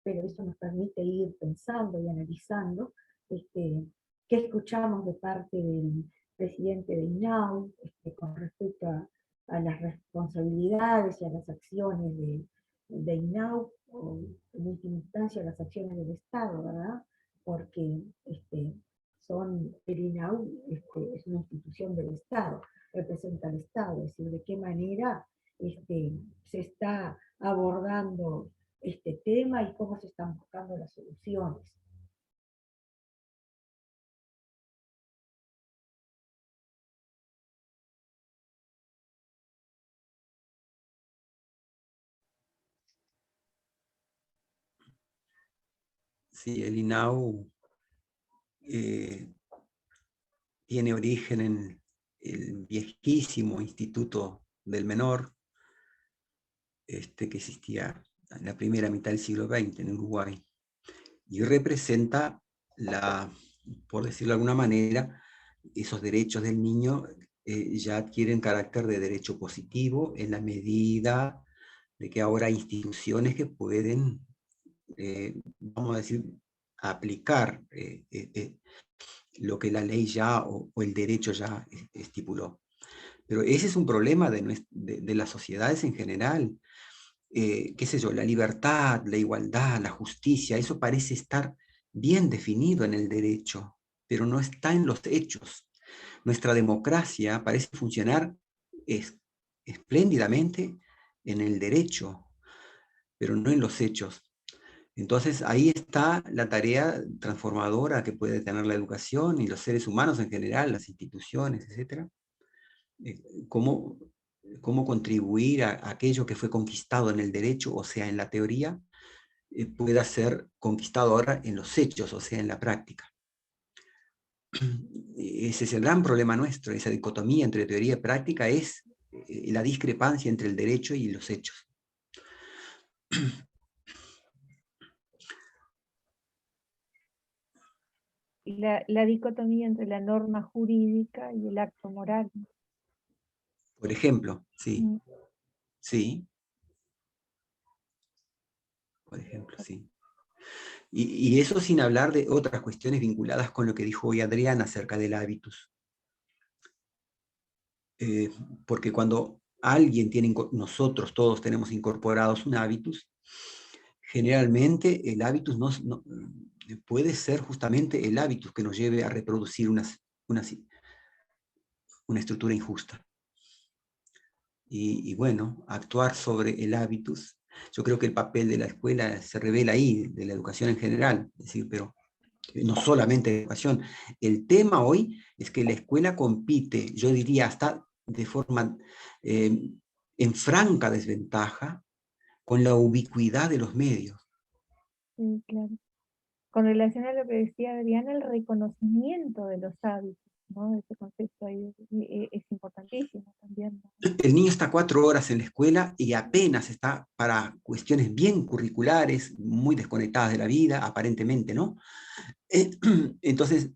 Pero eso nos permite ir pensando y analizando qué escuchamos de parte del presidente de INAU con respecto a las responsabilidades y a las acciones de INAU, o en última instancia las acciones del Estado, ¿verdad? Porque el INAU es una institución del Estado, representa al Estado, es decir, de qué manera se está abordando este tema y cómo se están buscando las soluciones. Sí, el INAU tiene origen en el viejísimo Instituto del Menor, que existía en la primera mitad del siglo XX en Uruguay, y representa, por decirlo de alguna manera, esos derechos del niño ya adquieren carácter de derecho positivo en la medida de que ahora hay instituciones que pueden, vamos a decir, aplicar lo que la ley ya o el derecho ya estipuló. Pero ese es un problema de las sociedades en general. Qué sé yo, la libertad, la igualdad, la justicia, eso parece estar bien definido en el derecho, pero no está en los hechos. Nuestra democracia parece funcionar espléndidamente en el derecho, pero no en los hechos. Entonces ahí está la tarea transformadora que puede tener la educación y los seres humanos en general, las instituciones, etc. Cómo contribuir a aquello que fue conquistado en el derecho, o sea, en la teoría, pueda ser conquistado ahora en los hechos, o sea, en la práctica. Ese es el gran problema nuestro, esa dicotomía entre teoría y práctica es la discrepancia entre el derecho y los hechos. La dicotomía entre la norma jurídica y el acto moral. Por ejemplo, sí. Sí. Por ejemplo, sí. Y eso sin hablar de otras cuestiones vinculadas con lo que dijo hoy Adriana acerca del hábitus. Porque cuando alguien tiene, nosotros todos tenemos incorporados un hábitus, generalmente el hábitus no puede ser justamente el hábitus que nos lleve a reproducir una estructura injusta. Y bueno, actuar sobre el hábitus, yo creo que el papel de la escuela se revela ahí, de la educación en general, es decir, pero no solamente de educación. El tema hoy es que la escuela compite, yo diría hasta de forma en franca desventaja, con la ubicuidad de los medios. Sí, claro. Con relación a lo que decía Adriana, el reconocimiento de los hábitos, ¿no? Ese concepto ahí es importantísimo también, ¿no? El niño está 4 horas en la escuela y apenas está para cuestiones bien curriculares, muy desconectadas de la vida, aparentemente, ¿no? Entonces,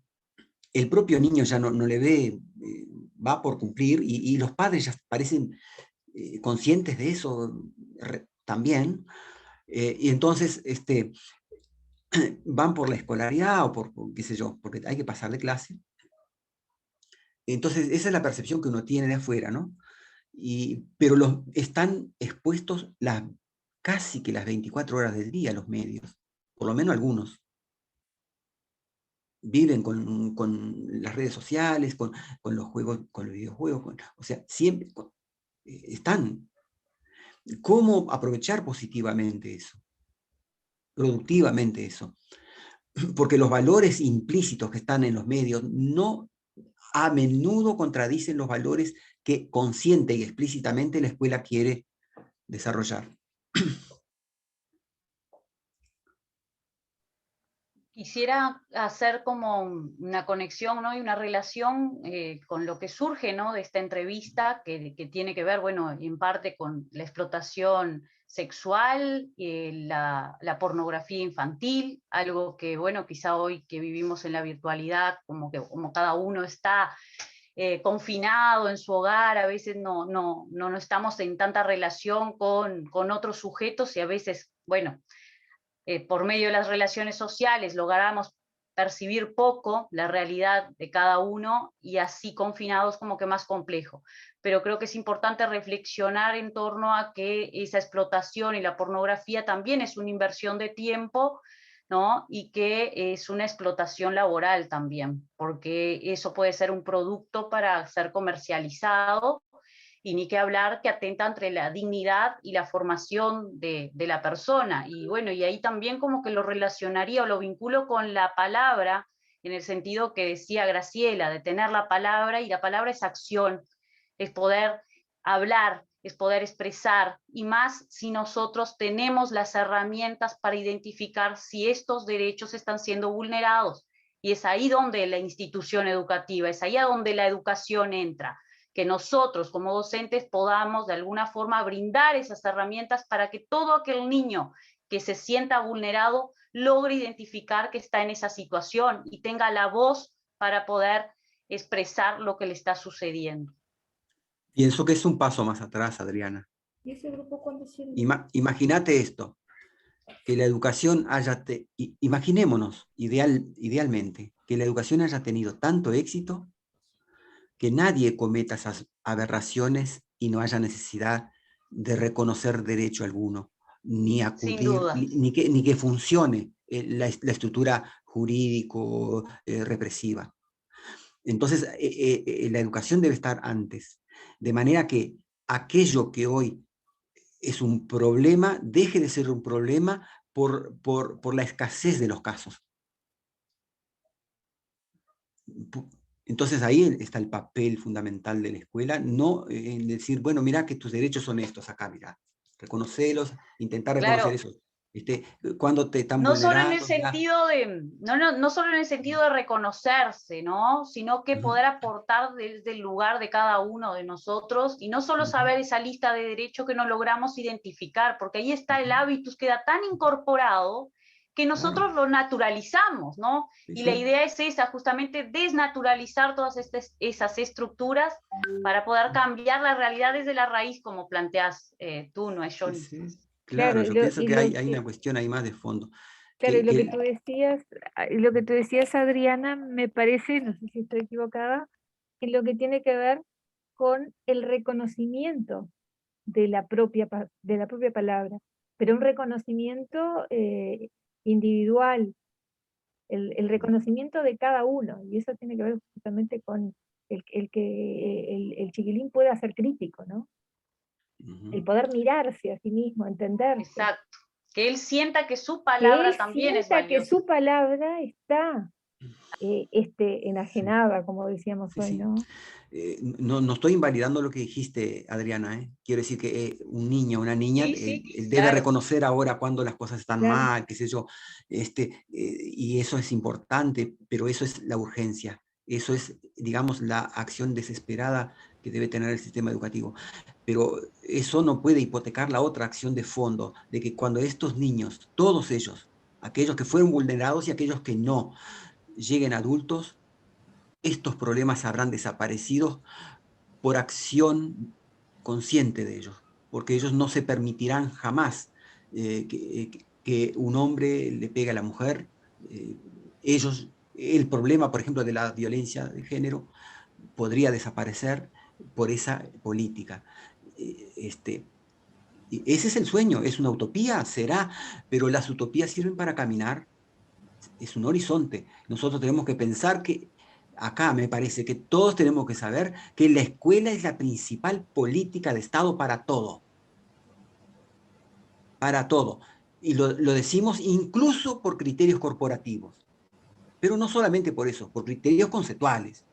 el propio niño ya no le ve, va por cumplir, y los padres ya parecen conscientes de eso también, y entonces van por la escolaridad o por qué sé yo, porque hay que pasar de clase. Entonces, esa es la percepción que uno tiene de afuera, ¿no? Pero están expuestos casi que las 24 horas del día a los medios, por lo menos algunos. Viven con las redes sociales, con los juegos, con los videojuegos, o sea, siempre están. ¿Cómo aprovechar positivamente eso? Productivamente eso. Porque los valores implícitos que están en los medios no a menudo contradicen los valores que consciente y explícitamente la escuela quiere desarrollar. Quisiera hacer como una conexión, ¿no? Y una relación con lo que surge, ¿no? De esta entrevista, que tiene que ver, bueno, en parte con la explotación sexual, la pornografía infantil, algo que, bueno, quizá hoy que vivimos en la virtualidad, como cada uno está confinado en su hogar, a veces no estamos en tanta relación con otros sujetos y a veces, bueno, por medio de las relaciones sociales logramos percibir poco la realidad de cada uno y así confinados como que más complejo. Pero creo que es importante reflexionar en torno a que esa explotación y la pornografía también es una inversión de tiempo, ¿no? Y que es una explotación laboral también, porque eso puede ser un producto para ser comercializado y ni que hablar que atenta entre la dignidad y la formación de la persona. Y bueno, y ahí también como que lo relacionaría o lo vinculo con la palabra, en el sentido que decía Graciela, de tener la palabra, y la palabra es acción, es poder hablar, es poder expresar, y más si nosotros tenemos las herramientas para identificar si estos derechos están siendo vulnerados. Y es ahí donde la institución educativa, es ahí donde la educación entra, que nosotros como docentes podamos de alguna forma brindar esas herramientas para que todo aquel niño que se sienta vulnerado logre identificar que está en esa situación y tenga la voz para poder expresar lo que le está sucediendo. Pienso que es un paso más atrás, Adriana. ¿Y ese grupo cuándo se Imagínate esto, que la educación imaginémonos idealmente, que la educación haya tenido tanto éxito que nadie cometa esas aberraciones y no haya necesidad de reconocer derecho alguno, ni acudir, ni que funcione la estructura jurídico-represiva. Entonces, la educación debe estar antes, de manera que aquello que hoy es un problema deje de ser un problema por la escasez de los casos. Entonces ahí está el papel fundamental de la escuela, no en decir, bueno, mira que tus derechos son estos acá, mira, reconocerlos, intentar reconocer eso. Cuando te están no solo en vulnerando, el sentido de, no solo en el sentido de reconocerse, ¿no? Sino que poder aportar desde el lugar de cada uno de nosotros y no solo saber esa lista de derechos que no logramos identificar, porque ahí está el hábitus, queda tan incorporado que nosotros lo naturalizamos, ¿no? Y la idea es esa, justamente desnaturalizar todas esas estructuras para poder cambiar la realidad desde la raíz, como planteas tú, ¿no es, Johnny? Claro, yo pienso que hay una cuestión ahí más de fondo. Claro, y lo que tú decías, Adriana, me parece, no sé si estoy equivocada, es lo que tiene que ver con el reconocimiento de la propia palabra, pero un reconocimiento individual, el reconocimiento de cada uno, y eso tiene que ver justamente con el que el chiquilín pueda ser crítico, ¿no? El poder mirarse a sí mismo, entenderse. Exacto. Que él sienta que su palabra también es valiosa. Que su palabra está enajenada, como decíamos hoy, ¿no? No estoy invalidando lo que dijiste, Adriana. Quiero decir que un niño, una niña, él debe reconocer ahora cuando las cosas están mal, qué sé yo, y eso es importante, pero eso es la urgencia. Eso es, digamos, la acción desesperada que debe tener el sistema educativo. Pero eso no puede hipotecar la otra acción de fondo, de que cuando estos niños, todos ellos, aquellos que fueron vulnerados y aquellos que no, lleguen adultos, estos problemas habrán desaparecido por acción consciente de ellos, porque ellos no se permitirán jamás que un hombre le pegue a la mujer. El problema, por ejemplo, de la violencia de género podría desaparecer por esa política. Ese es el sueño, es una utopía, será, pero las utopías sirven para caminar, es un horizonte. Nosotros tenemos que pensar que acá me parece que todos tenemos que saber que la escuela es la principal política de Estado para todo. Para todo. Y lo decimos incluso por criterios corporativos. Pero no solamente por eso, por criterios conceptuales.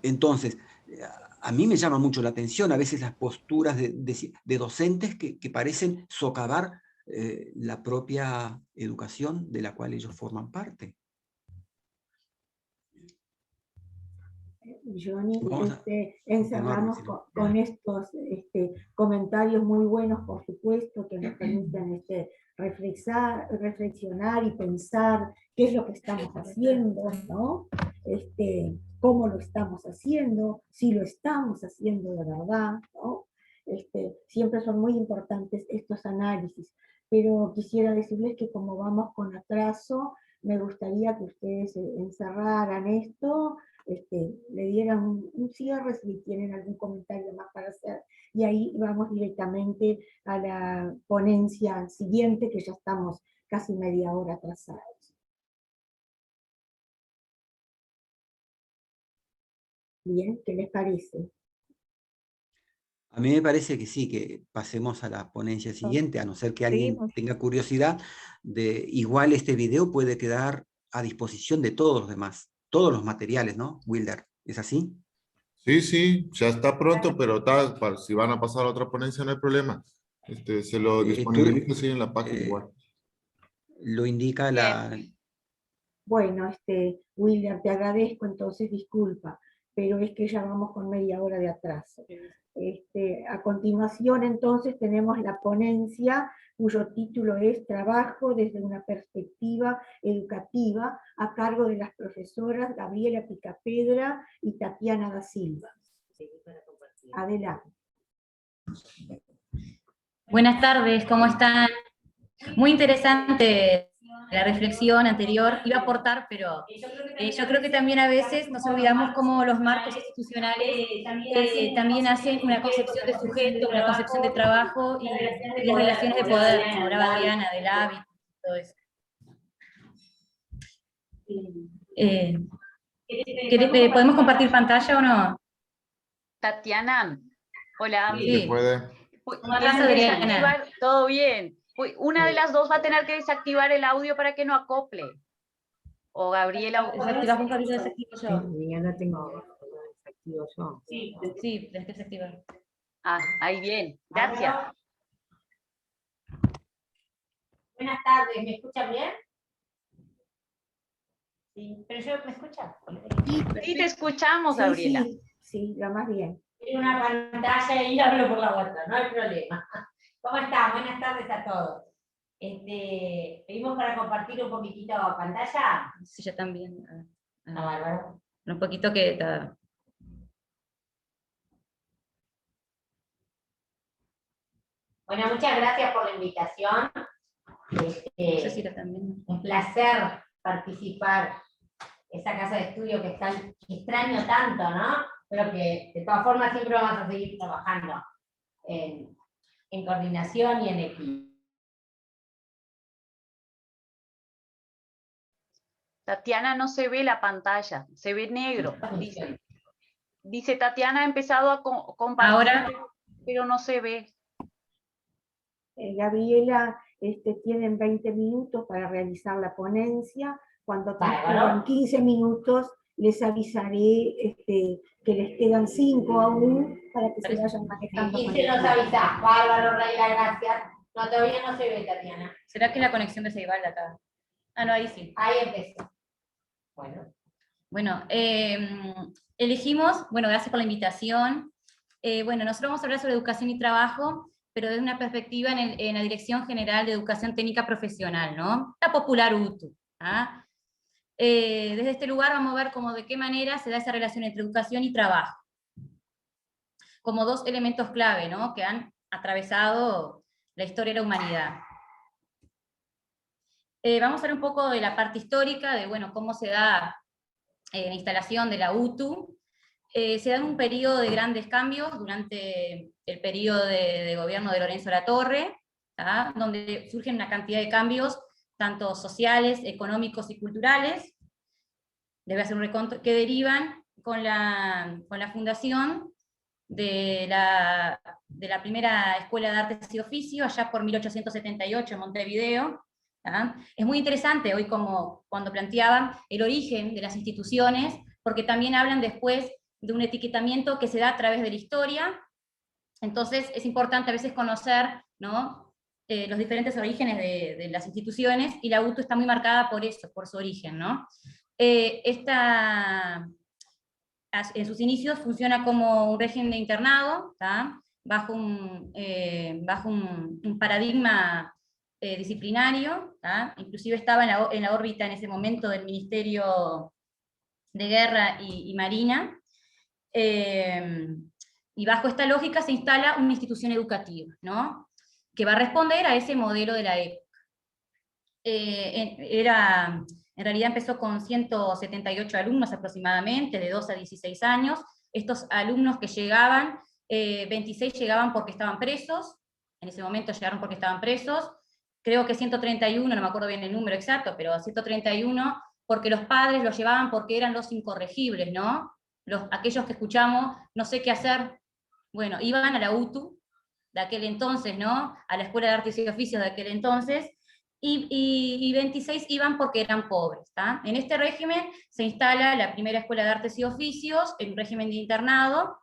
Entonces, a mí me llama mucho la atención a veces las posturas de docentes que parecen socavar la propia educación de la cual ellos forman parte. Johnny, Vamos a encerramos con estos comentarios muy buenos, por supuesto, que nos permiten reflexionar y pensar qué es lo que estamos haciendo, ¿no? Cómo lo estamos haciendo, si lo estamos haciendo de verdad, ¿no? Siempre son muy importantes estos análisis, pero quisiera decirles que como vamos con atraso, me gustaría que ustedes encerraran esto, le dieran un cierre si tienen algún comentario más para hacer, y ahí vamos directamente a la ponencia siguiente, que ya estamos casi media hora atrasados. Bien, ¿qué les parece? A mí me parece que sí, que pasemos a la ponencia siguiente, a no ser que alguien tenga curiosidad. Igual este video puede quedar a disposición de todos los demás, todos los materiales, ¿no, Wilder? ¿Es así? Sí, sí, ya está pronto, pero si van a pasar a otra ponencia no hay problema. Se lo disponibilizo así en la página igual. Lo indica la... Bueno, Wilder, te agradezco, entonces disculpa, pero es que ya vamos con media hora de atraso. A continuación, entonces, tenemos la ponencia, cuyo título es Trabajo desde una perspectiva educativa, a cargo de las profesoras Gabriela Picapedra y Tatiana da Silva. Adelante. Buenas tardes, ¿cómo están? Muy interesante la reflexión anterior. Iba a aportar, pero yo creo que también a veces nos olvidamos cómo los marcos institucionales también hacen una concepción de sujeto, una concepción de trabajo y las relaciones de poder, como hablaba Adriana, del hábito, todo eso. ¿Podemos compartir pantalla o no? Tatiana, hola. Sí, se puede. Todo bien. Una de las dos va a tener que desactivar el audio para que no acople. O Gabriela. ¿Desactivas vos, Gabriela? ¿Desactivo yo? Ya no tengo desactivo yo. Sí, tienes que desactivar. Ah, ahí bien. Gracias. Buenas tardes, ¿me escuchan bien? Sí, pero yo, ¿me escuchan? Sí, te escuchamos, Gabriela. Sí, lo más bien. Tengo una pantalla y hablo por la vuelta, no hay problema. ¿Cómo están? Buenas tardes a todos. ¿Pedimos para compartir un poquitito pantalla? Sí, yo también. Bárbaro. Un poquito que está... Bueno, muchas gracias por la invitación. Un placer participar en esa casa de estudio que extraño tanto, ¿no? Pero que de todas formas siempre vamos a seguir trabajando en coordinación y en equipo. Tatiana, no se ve la pantalla, se ve negro. Dice Tatiana ha empezado a compartir, ahora, pero no se ve. Gabriela, tienen 20 minutos para realizar la ponencia. Cuando tengan 15 minutos, les avisaré que les quedan 5 aún para que se vayan manejando. 15 nos avisás. Bárbaro, Reina, gracias. No, todavía no se ve, Tatiana. ¿Será que la conexión de Ceibal acá? Ah, no, ahí sí. Ahí empezó. Bueno, elegimos, bueno, gracias por la invitación. Bueno, nosotros vamos a hablar sobre educación y trabajo, pero desde una perspectiva en la Dirección General de Educación Técnica Profesional, ¿no? La popular UTU. ¿Ah? Desde este lugar vamos a ver cómo de qué manera se da esa relación entre educación y trabajo. Como dos elementos clave, ¿no? Que han atravesado la historia de la humanidad. Vamos a ver un poco de la parte histórica, de bueno, cómo se da la instalación de la UTU. Se da en un periodo de grandes cambios, durante el periodo de gobierno de Lorenzo Latorre, ¿tá? Donde surgen una cantidad de cambios, tanto sociales, económicos y culturales, debe hacer un reconto, que derivan con la fundación de la primera Escuela de Artes y Oficio, allá por 1878 en Montevideo. ¿Ah? Es muy interesante hoy como cuando planteaban el origen de las instituciones, porque también hablan después de un etiquetamiento que se da a través de la historia. Entonces es importante a veces conocer, ¿no?, los diferentes orígenes de las instituciones, y la UTU está muy marcada por eso, por su origen, ¿no? En sus inicios funciona como un régimen de internado, ¿tá? bajo un paradigma disciplinario, ¿tá? Inclusive estaba en la órbita en ese momento del Ministerio de Guerra y Marina, y bajo esta lógica se instala una institución educativa, ¿no? Que va a responder a ese modelo de la época. En realidad empezó con 178 alumnos aproximadamente, de 2 a 16 años. Estos alumnos que llegaban, 26 llegaban porque estaban presos, en ese momento llegaron porque estaban presos, creo que 131, no me acuerdo bien el número exacto, pero 131 porque los padres los llevaban porque eran los incorregibles, ¿no? Aquellos que escuchamos, no sé qué hacer, bueno, iban a la UTU de aquel entonces, ¿no? A la Escuela de Artes y Oficios de aquel entonces, y 26 iban porque eran pobres, ¿tá? En este régimen se instala la primera Escuela de Artes y Oficios, en un régimen de internado,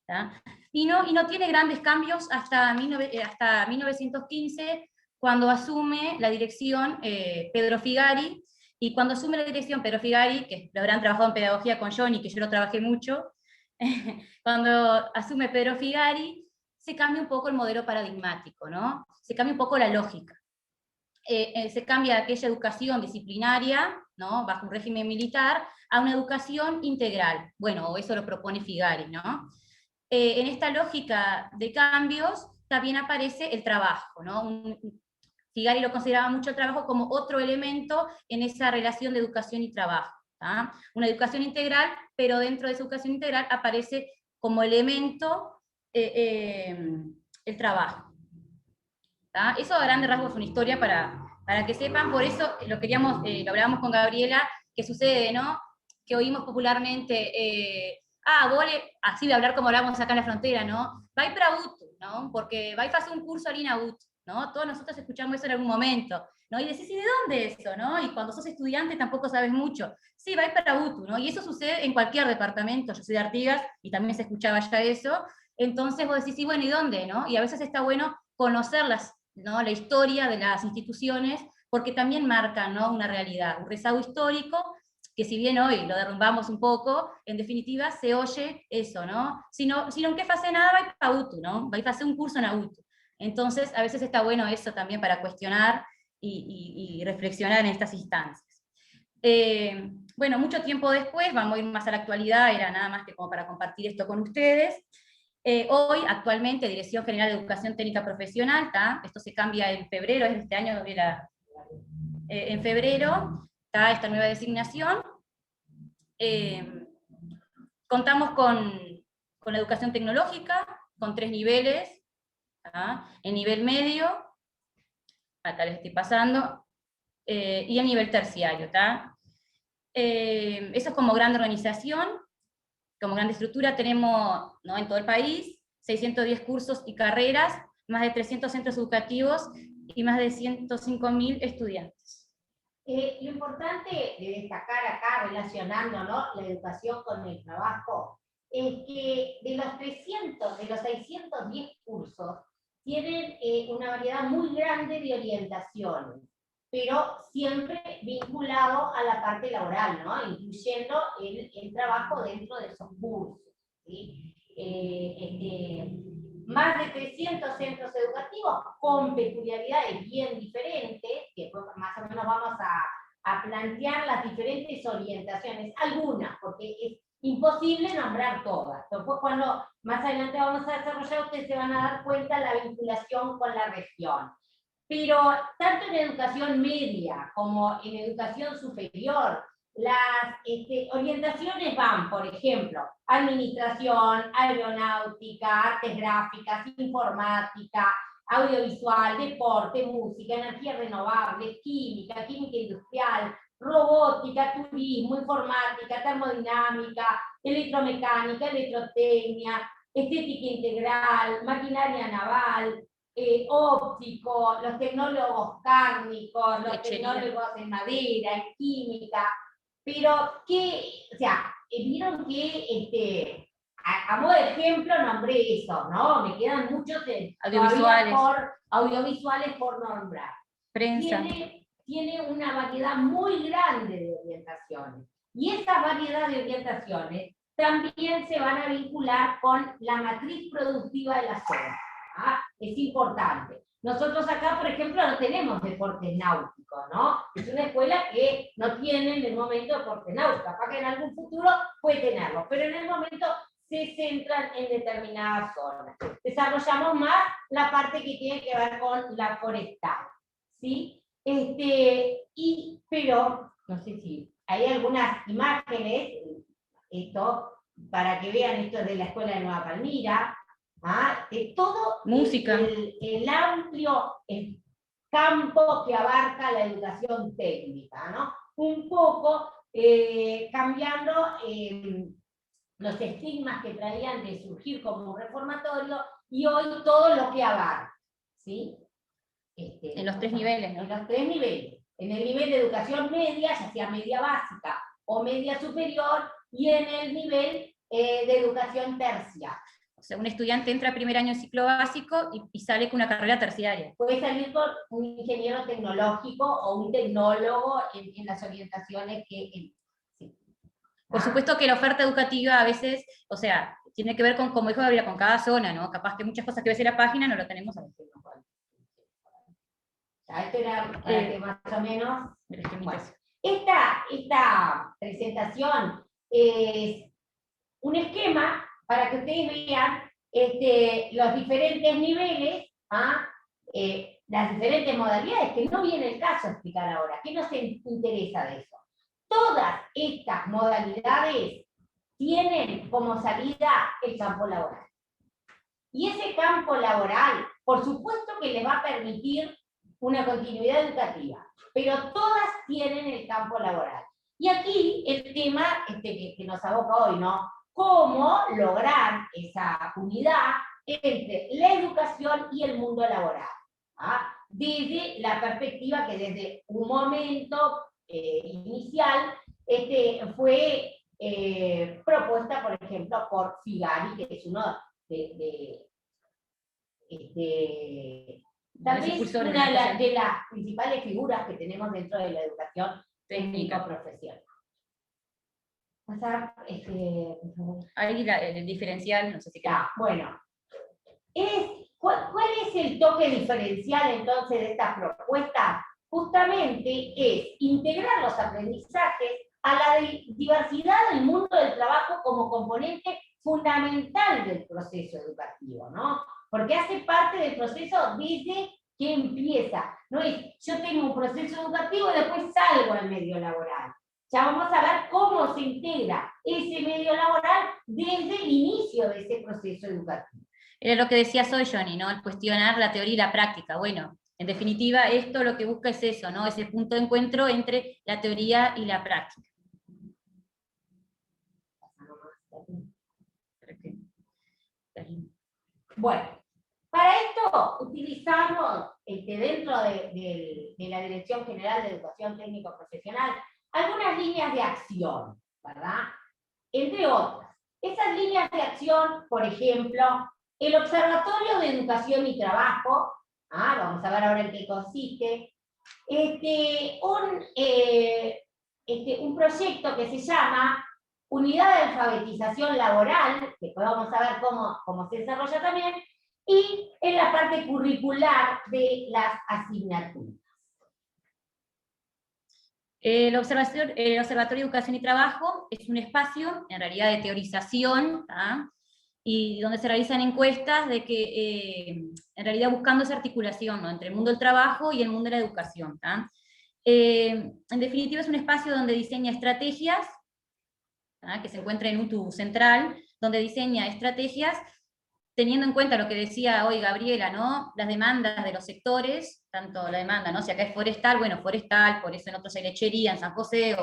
¿tá? Y no tiene grandes cambios hasta 1915, cuando asume la dirección Pedro Figari, y cuando asume la dirección Pedro Figari, que lo habrán trabajado en pedagogía con Johnny, que yo lo trabajé mucho, cuando asume Pedro Figari, se cambia un poco el modelo paradigmático, ¿no? Se cambia un poco la lógica. Se cambia de aquella educación disciplinaria, ¿no? Bajo un régimen militar, a una educación integral. Bueno, eso lo propone Figari, ¿no? En esta lógica de cambios también aparece el trabajo, ¿no? Figari lo consideraba mucho el trabajo como otro elemento en esa relación de educación y trabajo, ¿tá? Una educación integral, pero dentro de esa educación integral aparece como elemento el trabajo. ¿tá? Eso a grandes rasgos es una historia para que sepan, por eso lo hablábamos con Gabriela, que sucede, ¿no? Que oímos popularmente, así de hablar como hablamos acá en la frontera, ¿no? Vai para UTU, ¿no? Porque vai a hacer un curso ali na UTU, ¿no? Todos nosotros escuchamos eso en algún momento, ¿no? Y decís, ¿y de dónde eso, no? Y cuando sos estudiante tampoco sabes mucho. Sí, vai para UTU, ¿no? Y eso sucede en cualquier departamento. Yo soy de Artigas y también se escuchaba ya eso. Entonces vos decís, sí, bueno, ¿y dónde, no? Y a veces está bueno conocerlas, ¿no? La historia de las instituciones, porque también marcan, ¿no? Una realidad, un rezago histórico, que si bien hoy lo derrumbamos un poco, en definitiva se oye eso, ¿no? Si no en qué fase nada, vai para UTU, ¿no? Vai a hacer un curso en la UTU. Entonces, a veces está bueno eso también para cuestionar y reflexionar en estas instancias. Bueno, mucho tiempo después, vamos a ir más a la actualidad, era nada más que como para compartir esto con ustedes. Hoy, actualmente, Dirección General de Educación Técnica Profesional, ¿tá? Esto se cambia en febrero, es este año, en febrero, ¿tá? Esta nueva designación. Contamos con la educación tecnológica, con 3 niveles, ¿tá? El nivel medio, acá les estoy pasando, y el nivel terciario, ¿tá? Eso es como gran organización. Como gran estructura tenemos, ¿no? En todo el país 610 cursos y carreras, más de 300 centros educativos y más de 105.000 estudiantes. Lo importante de destacar acá, relacionando, ¿no? La educación con el trabajo, es que de los 610 cursos, tienen una variedad muy grande de orientaciones, pero siempre vinculado a la parte laboral, ¿no? Incluyendo el trabajo dentro de esos cursos, ¿sí? Más de 300 centros educativos con peculiaridades bien diferentes, que más o menos vamos a plantear las diferentes orientaciones, algunas, porque es imposible nombrar todas. Después, cuando más adelante vamos a desarrollar, ustedes se van a dar cuenta de la vinculación con la región. Pero tanto en educación media como en educación superior, las orientaciones van, por ejemplo, administración, aeronáutica, artes gráficas, informática, audiovisual, deporte, música, energías renovables, química, química industrial, robótica, turismo, informática, termodinámica, electromecánica, electrotecnia, estética integral, maquinaria naval, óptico, los tecnólogos cárnicos, los tecnólogos en madera, en química, pero vieron que a modo de ejemplo nombré eso, ¿no? Me quedan muchos audiovisuales audiovisuales por nombrar. Prensa. Tiene una variedad muy grande de orientaciones. Y esa variedad de orientaciones también se van a vincular con la matriz productiva de la zona. ¿Ah? Es importante. Nosotros acá, por ejemplo, no tenemos deportes náuticos, ¿no? Es una escuela que no tiene en el momento deportes náuticos. Capaz que en algún futuro puede tenerlo, pero en el momento se centran en determinadas zonas. Desarrollamos más la parte que tiene que ver con la forestal, ¿sí? Pero, no sé si hay algunas imágenes, esto, para que vean esto de la Escuela de Nueva Palmira, de todo música. El amplio campo que abarca la educación técnica, ¿no? Un poco cambiando los estigmas que traían de surgir como un reformatorio y hoy todo lo que abarca, ¿sí? En los 3 niveles, ¿no? En los 3 niveles. En el nivel de educación media, ya sea media básica o media superior, y en el nivel de educación terciaria. O sea, un estudiante entra a primer año de ciclo básico y sale con una carrera terciaria. Puede salir con un ingeniero tecnológico o un tecnólogo en las orientaciones que... Sí. Por supuesto que la oferta educativa a veces, o sea, tiene que ver con, como dijo Gabriela, con cada zona, ¿no? Capaz que muchas cosas que ves en la página no lo tenemos a veces. Esto era para que más o menos... Bueno, esta presentación es un esquema para que ustedes vean los diferentes niveles, las diferentes modalidades, que no viene el caso a explicar ahora. ¿Qué nos interesa de eso? Todas estas modalidades tienen como salida el campo laboral. Y ese campo laboral, por supuesto que les va a permitir una continuidad educativa, pero todas tienen el campo laboral. Y aquí el tema que nos aboca hoy, ¿no? Cómo lograr esa unidad entre la educación y el mundo laboral. Desde la perspectiva que desde un momento inicial fue propuesta, por ejemplo, por Figari, que es uno tal vez una de las principales figuras que tenemos dentro de la educación técnico-profesional. Pasar, ahí el diferencial, no sé si queda. Bueno, ¿cuál es el toque diferencial entonces de esta propuesta? Justamente es integrar los aprendizajes a la diversidad del mundo del trabajo como componente fundamental del proceso educativo, ¿no? Porque hace parte del proceso desde que empieza. No es, yo tengo un proceso educativo y después salgo al medio laboral. Ya vamos a ver cómo se integra ese medio laboral desde el inicio de ese proceso educativo. Era lo que decías hoy, Johnny, ¿no? El cuestionar la teoría y la práctica. Bueno, en definitiva, esto lo que busca es eso, ¿no? Ese punto de encuentro entre la teoría y la práctica. Bueno, para esto utilizamos dentro de la Dirección General de Educación Técnico Profesional algunas líneas de acción, ¿verdad? Entre otras. Esas líneas de acción, por ejemplo, el Observatorio de Educación y Trabajo, vamos a ver ahora en qué consiste, un proyecto que se llama Unidad de Alfabetización Laboral, que después vamos a ver cómo se desarrolla también, y en la parte curricular de las asignaturas. El Observatorio de Educación y Trabajo es un espacio, en realidad, de teorización, y donde se realizan encuestas de que, en realidad, buscando esa articulación, ¿no?, entre el mundo del trabajo y el mundo de la educación. En definitiva, es un espacio donde diseña estrategias, que se encuentra en UTU Central, donde diseña estrategias teniendo en cuenta lo que decía hoy Gabriela, ¿no? Las demandas de los sectores, tanto la demanda, ¿no? Si acá es forestal, bueno, forestal, por eso en otros hay lechería, en San José,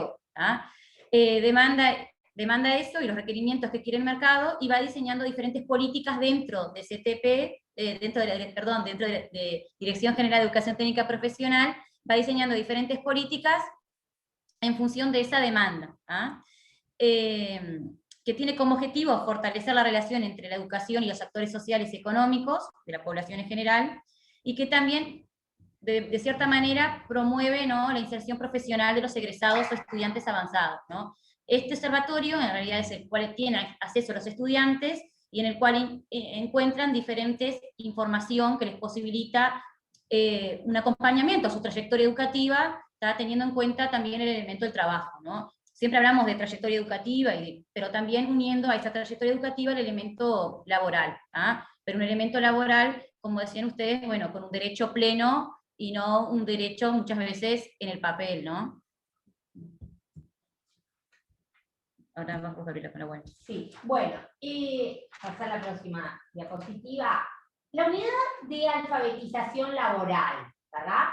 demanda eso y los requerimientos que quiere el mercado, y va diseñando diferentes políticas dentro de CTP, dentro de Dirección General de Educación Técnica Profesional, va diseñando diferentes políticas en función de esa demanda, que tiene como objetivo fortalecer la relación entre la educación y los actores sociales y económicos de la población en general, y que también, de cierta manera, promueve, ¿no?, la inserción profesional de los egresados o estudiantes avanzados, ¿no? Este observatorio, en realidad, es el cual tiene acceso a los estudiantes, y en el cual encuentran diferentes información que les posibilita un acompañamiento a su trayectoria educativa, está teniendo en cuenta también el elemento del trabajo, ¿no? Siempre hablamos de trayectoria educativa, pero también uniendo a esta trayectoria educativa el elemento laboral, ¿ah? Pero un elemento laboral, como decían ustedes, bueno, con un derecho pleno y no un derecho muchas veces en el papel, ¿no? Ahora vamos a abrirla con la buena. Sí, bueno, pasar a la próxima diapositiva. La unidad de alfabetización laboral, ¿verdad?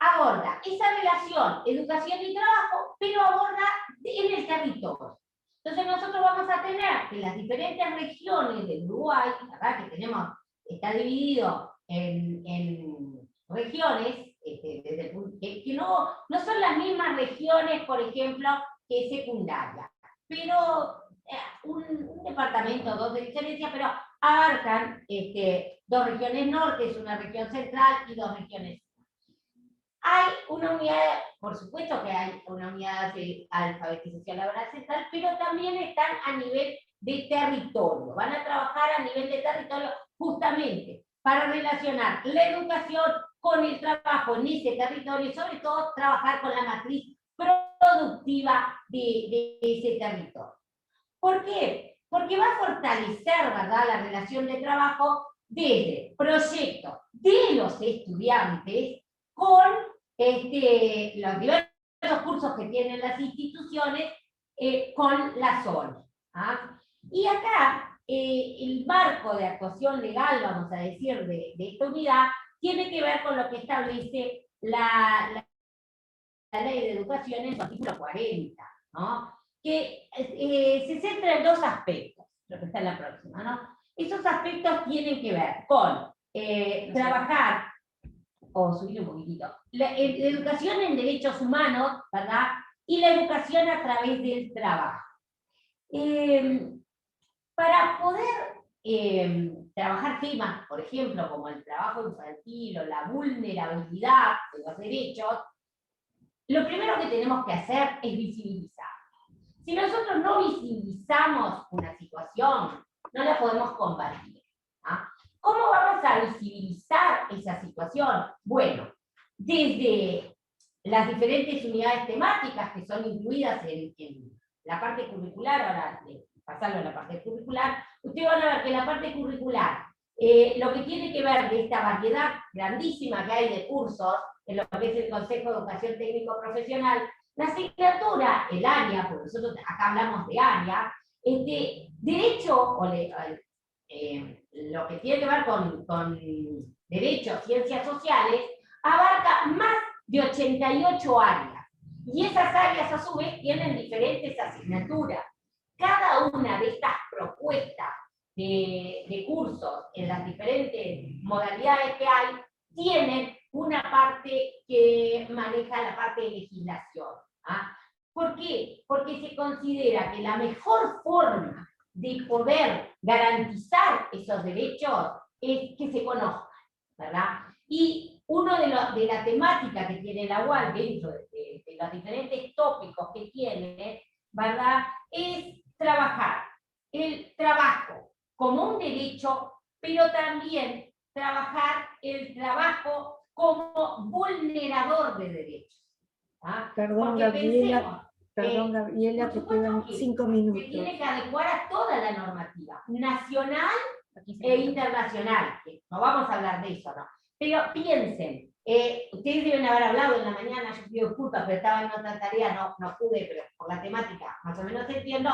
Aborda esa relación educación y trabajo, pero aborda en el territorio. Entonces nosotros vamos a tener que las diferentes regiones del Uruguay, ¿verdad? Que tenemos, está dividido en regiones, que no son las mismas regiones, por ejemplo, que secundaria, pero un departamento, dos de diferencia, pero abarcan dos regiones norte, una región central y dos regiones. Hay una unidad, por supuesto que hay una unidad de alfabetización laboral central, pero también están a nivel de territorio. Van a trabajar a nivel de territorio justamente para relacionar la educación con el trabajo en ese territorio y sobre todo trabajar con la matriz productiva de ese territorio. ¿Por qué? Porque va a fortalecer, ¿verdad?, la relación de trabajo desde proyectos de los estudiantes con los diversos cursos que tienen las instituciones con la zona. ¿Ah? Y acá el marco de actuación legal, vamos a decir, de esta unidad, tiene que ver con lo que establece la Ley de Educación en su artículo 40, ¿no? Que se centra en dos aspectos, lo que está en la próxima, ¿no? Esos aspectos tienen que ver con trabajar, o subir un poquitito, la educación en derechos humanos, ¿verdad? Y la educación a través del trabajo. Para poder trabajar temas, por ejemplo, como el trabajo infantil o la vulnerabilidad de los derechos, lo primero que tenemos que hacer es visibilizar. Si nosotros no visibilizamos una situación, no la podemos combatir. ¿Ah? ¿Cómo vamos a visibilizar esa situación? Bueno, desde las diferentes unidades temáticas que son incluidas en la parte curricular, ahora pasarlo a la parte curricular, ustedes van a ver que en la parte curricular, lo que tiene que ver de esta variedad grandísima que hay de cursos, en lo que es el Consejo de Educación Técnico Profesional, la asignatura, el ANIA, porque nosotros acá hablamos de ANIA, derecho, lo que tiene que ver con derecho, ciencias sociales, abarca más de 88 áreas. Y esas áreas, a su vez, tienen diferentes asignaturas. Cada una de estas propuestas de cursos en las diferentes modalidades que hay, tienen una parte que maneja la parte de legislación. ¿Ah? ¿Por qué? Porque se considera que la mejor forma de poder garantizar esos derechos es que se conozcan, ¿verdad? Y uno de la temática que tiene la UAL dentro de los diferentes tópicos que tiene, ¿verdad?, es trabajar el trabajo como un derecho, pero también trabajar el trabajo como vulnerador de derechos. ¿Ah? Perdón, Gabriela, te quedan 5 minutos. Se tiene que adecuar a toda la normativa, nacional e internacional. No vamos a hablar de eso, ¿no? Pero piensen, ustedes deben haber hablado en la mañana, yo pido disculpas, pero estaba en otra tarea, no pude, pero por la temática más o menos entiendo.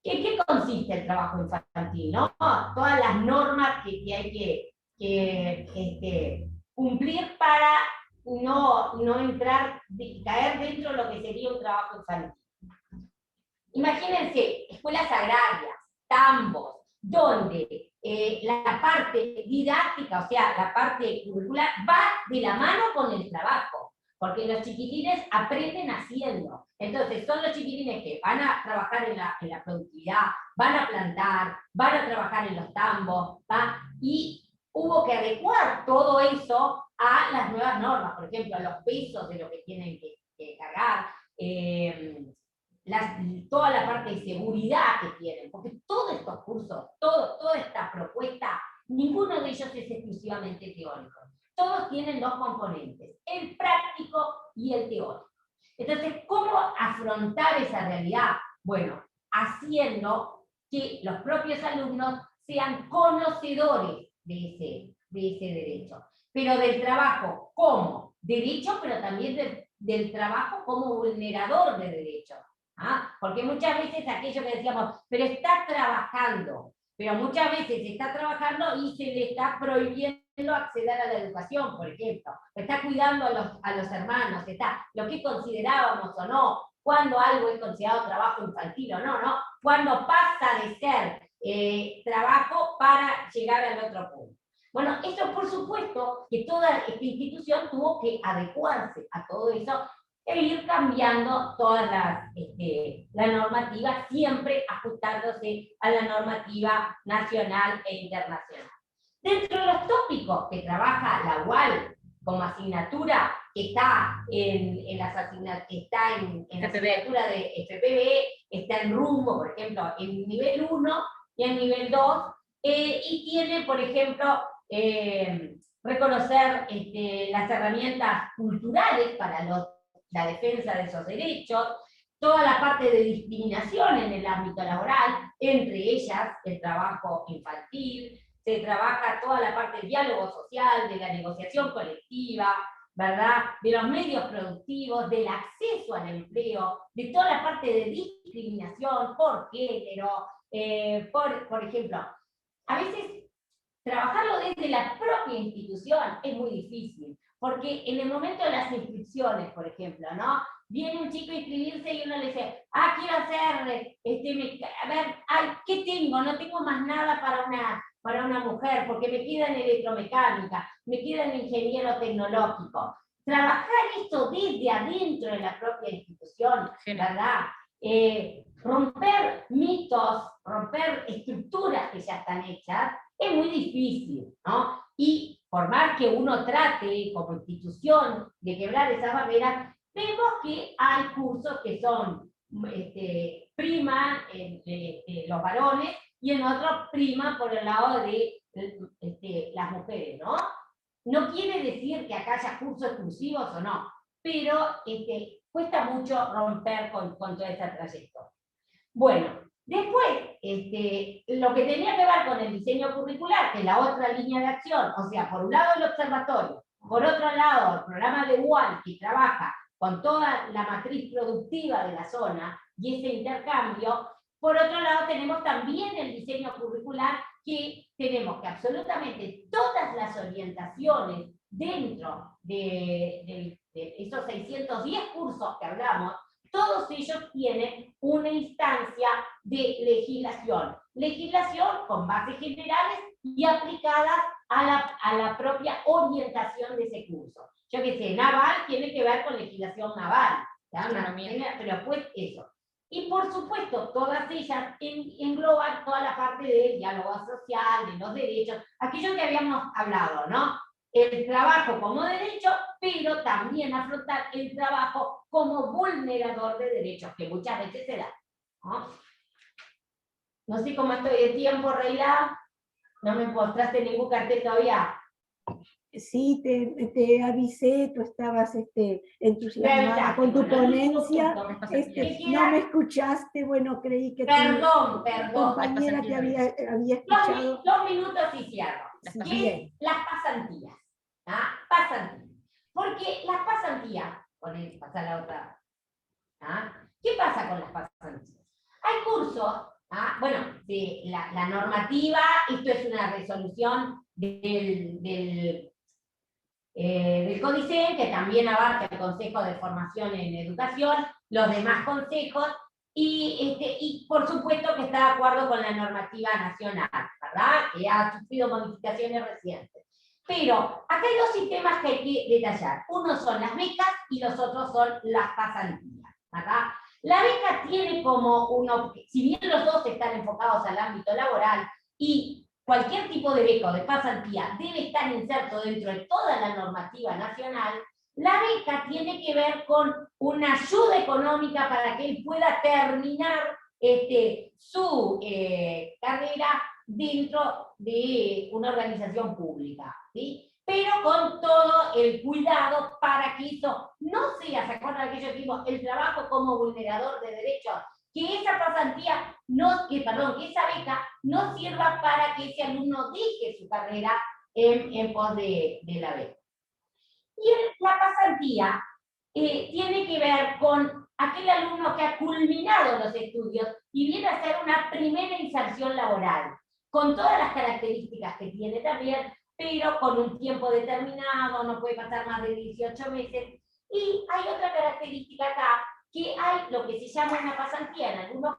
¿En qué consiste el trabajo infantil, no? Todas las normas que hay que cumplir para no entrar, caer dentro de lo que sería un trabajo infantil. Imagínense, escuelas agrarias, tambos, donde la parte didáctica, o sea, la parte curricular, va de la mano con el trabajo, porque los chiquitines aprenden haciendo. Entonces, son los chiquitines que van a trabajar en la productividad, van a plantar, van a trabajar en los tambos, y hubo que adecuar todo eso a las nuevas normas, por ejemplo, los pesos de lo que tienen que cargar, toda la parte de seguridad que tienen, porque todos estos cursos, toda esta propuesta, ninguno de ellos es exclusivamente teórico. Todos tienen dos componentes, el práctico y el teórico. Entonces, ¿cómo afrontar esa realidad? Bueno, haciendo que los propios alumnos sean conocedores de ese derecho, pero del trabajo como derecho, pero también del trabajo como vulnerador de derechos. ¿Ah? Porque muchas veces aquello que decíamos, pero está trabajando, pero muchas veces está trabajando y se le está prohibiendo acceder a la educación, por ejemplo, está cuidando a los hermanos, está lo que considerábamos o no, cuando algo es considerado trabajo infantil o no, ¿no? Cuando pasa de ser trabajo para llegar al otro punto. Bueno, eso por supuesto que toda esta institución tuvo que adecuarse a todo eso e ir cambiando todas la normativa, siempre ajustándose a la normativa nacional e internacional. Dentro de los tópicos que trabaja la UAL como asignatura, que está en la asignatura de FPB, está en rumbo, por ejemplo, en nivel 1 y en nivel 2, y tiene, por ejemplo, reconocer las herramientas culturales para la defensa de esos derechos, toda la parte de discriminación en el ámbito laboral, entre ellas el trabajo infantil, se trabaja toda la parte del diálogo social, de la negociación colectiva, ¿verdad? De los medios productivos, del acceso al empleo, de toda la parte de discriminación por género, por ejemplo, a veces trabajarlo desde la propia institución es muy difícil, porque en el momento de las inscripciones, por ejemplo, ¿no? Viene un chico a inscribirse y uno le dice, quiero hacer, a ver, ¿qué tengo? No tengo más nada para una mujer, porque me queda en electromecánica, me queda en ingeniero tecnológico. Trabajar esto desde adentro de la propia institución, ¿verdad? Romper mitos, romper estructuras que ya están hechas, es muy difícil, ¿no? Y por más que uno trate como institución de quebrar esas barreras, vemos que hay cursos que son priman los varones y en otros priman por el lado de las mujeres, ¿no? No quiere decir que acá haya cursos exclusivos o no, pero cuesta mucho romper con toda esa trayectoria. Bueno, después, lo que tenía que ver con el diseño curricular, que es la otra línea de acción, o sea, por un lado el observatorio, por otro lado el programa de UAL, que trabaja con toda la matriz productiva de la zona y ese intercambio, por otro lado tenemos también el diseño curricular, que tenemos que absolutamente todas las orientaciones dentro de esos 610 cursos que hablamos, todos ellos tienen una instancia de legislación. Legislación con bases generales y aplicadas a la propia orientación de ese curso. Yo que sé, naval tiene que ver con legislación naval, pero pues eso. Y por supuesto, todas ellas engloban toda la parte de diálogo social, de los derechos, aquello que habíamos hablado, ¿no? El trabajo como derecho, pero también afrontar el trabajo como vulnerador de derechos, que muchas veces se da, ¿no? No sé cómo estoy de tiempo, Reila. No me mostraste ningún cartel todavía. Sí, te avisé, tú estabas entusiasmada con tu ponencia, no me escuchaste, bueno, creí que perdón, tu compañera te había escuchado. 2 minutos y cierro. Bien. Las pasantías. ¿Ah? Pasantías. Porque las pasantías, pasa la otra. ¿Ah? ¿Qué pasa con las pasantías? Hay cursos, bueno, la normativa, esto es una resolución del CODICEN, que también abarca el Consejo de Formación en Educación, los demás consejos, y por supuesto que está de acuerdo con la normativa nacional, ¿verdad? Que ha sufrido modificaciones recientes. Pero acá hay dos sistemas que hay que detallar. Uno son las becas y los otros son las pasantías, ¿verdad? La beca tiene como si bien los dos están enfocados al ámbito laboral y cualquier tipo de beca o de pasantía debe estar inserto dentro de toda la normativa nacional, la beca tiene que ver con una ayuda económica para que él pueda terminar su carrera dentro de una organización pública, ¿sí? Pero con todo el cuidado para que eso no sea, ¿se acuerdan de aquello que vimos? El trabajo como vulnerador de derechos, que esa pasantía, que esa beca no sirva para que ese alumno deje su carrera en pos de la beca. Y la pasantía tiene que ver con aquel alumno que ha culminado los estudios y viene a ser una primera inserción laboral, con todas las características que tiene también, pero con un tiempo determinado, no puede pasar más de 18 meses. Y hay otra característica acá, que hay lo que se llama una pasantía en algunos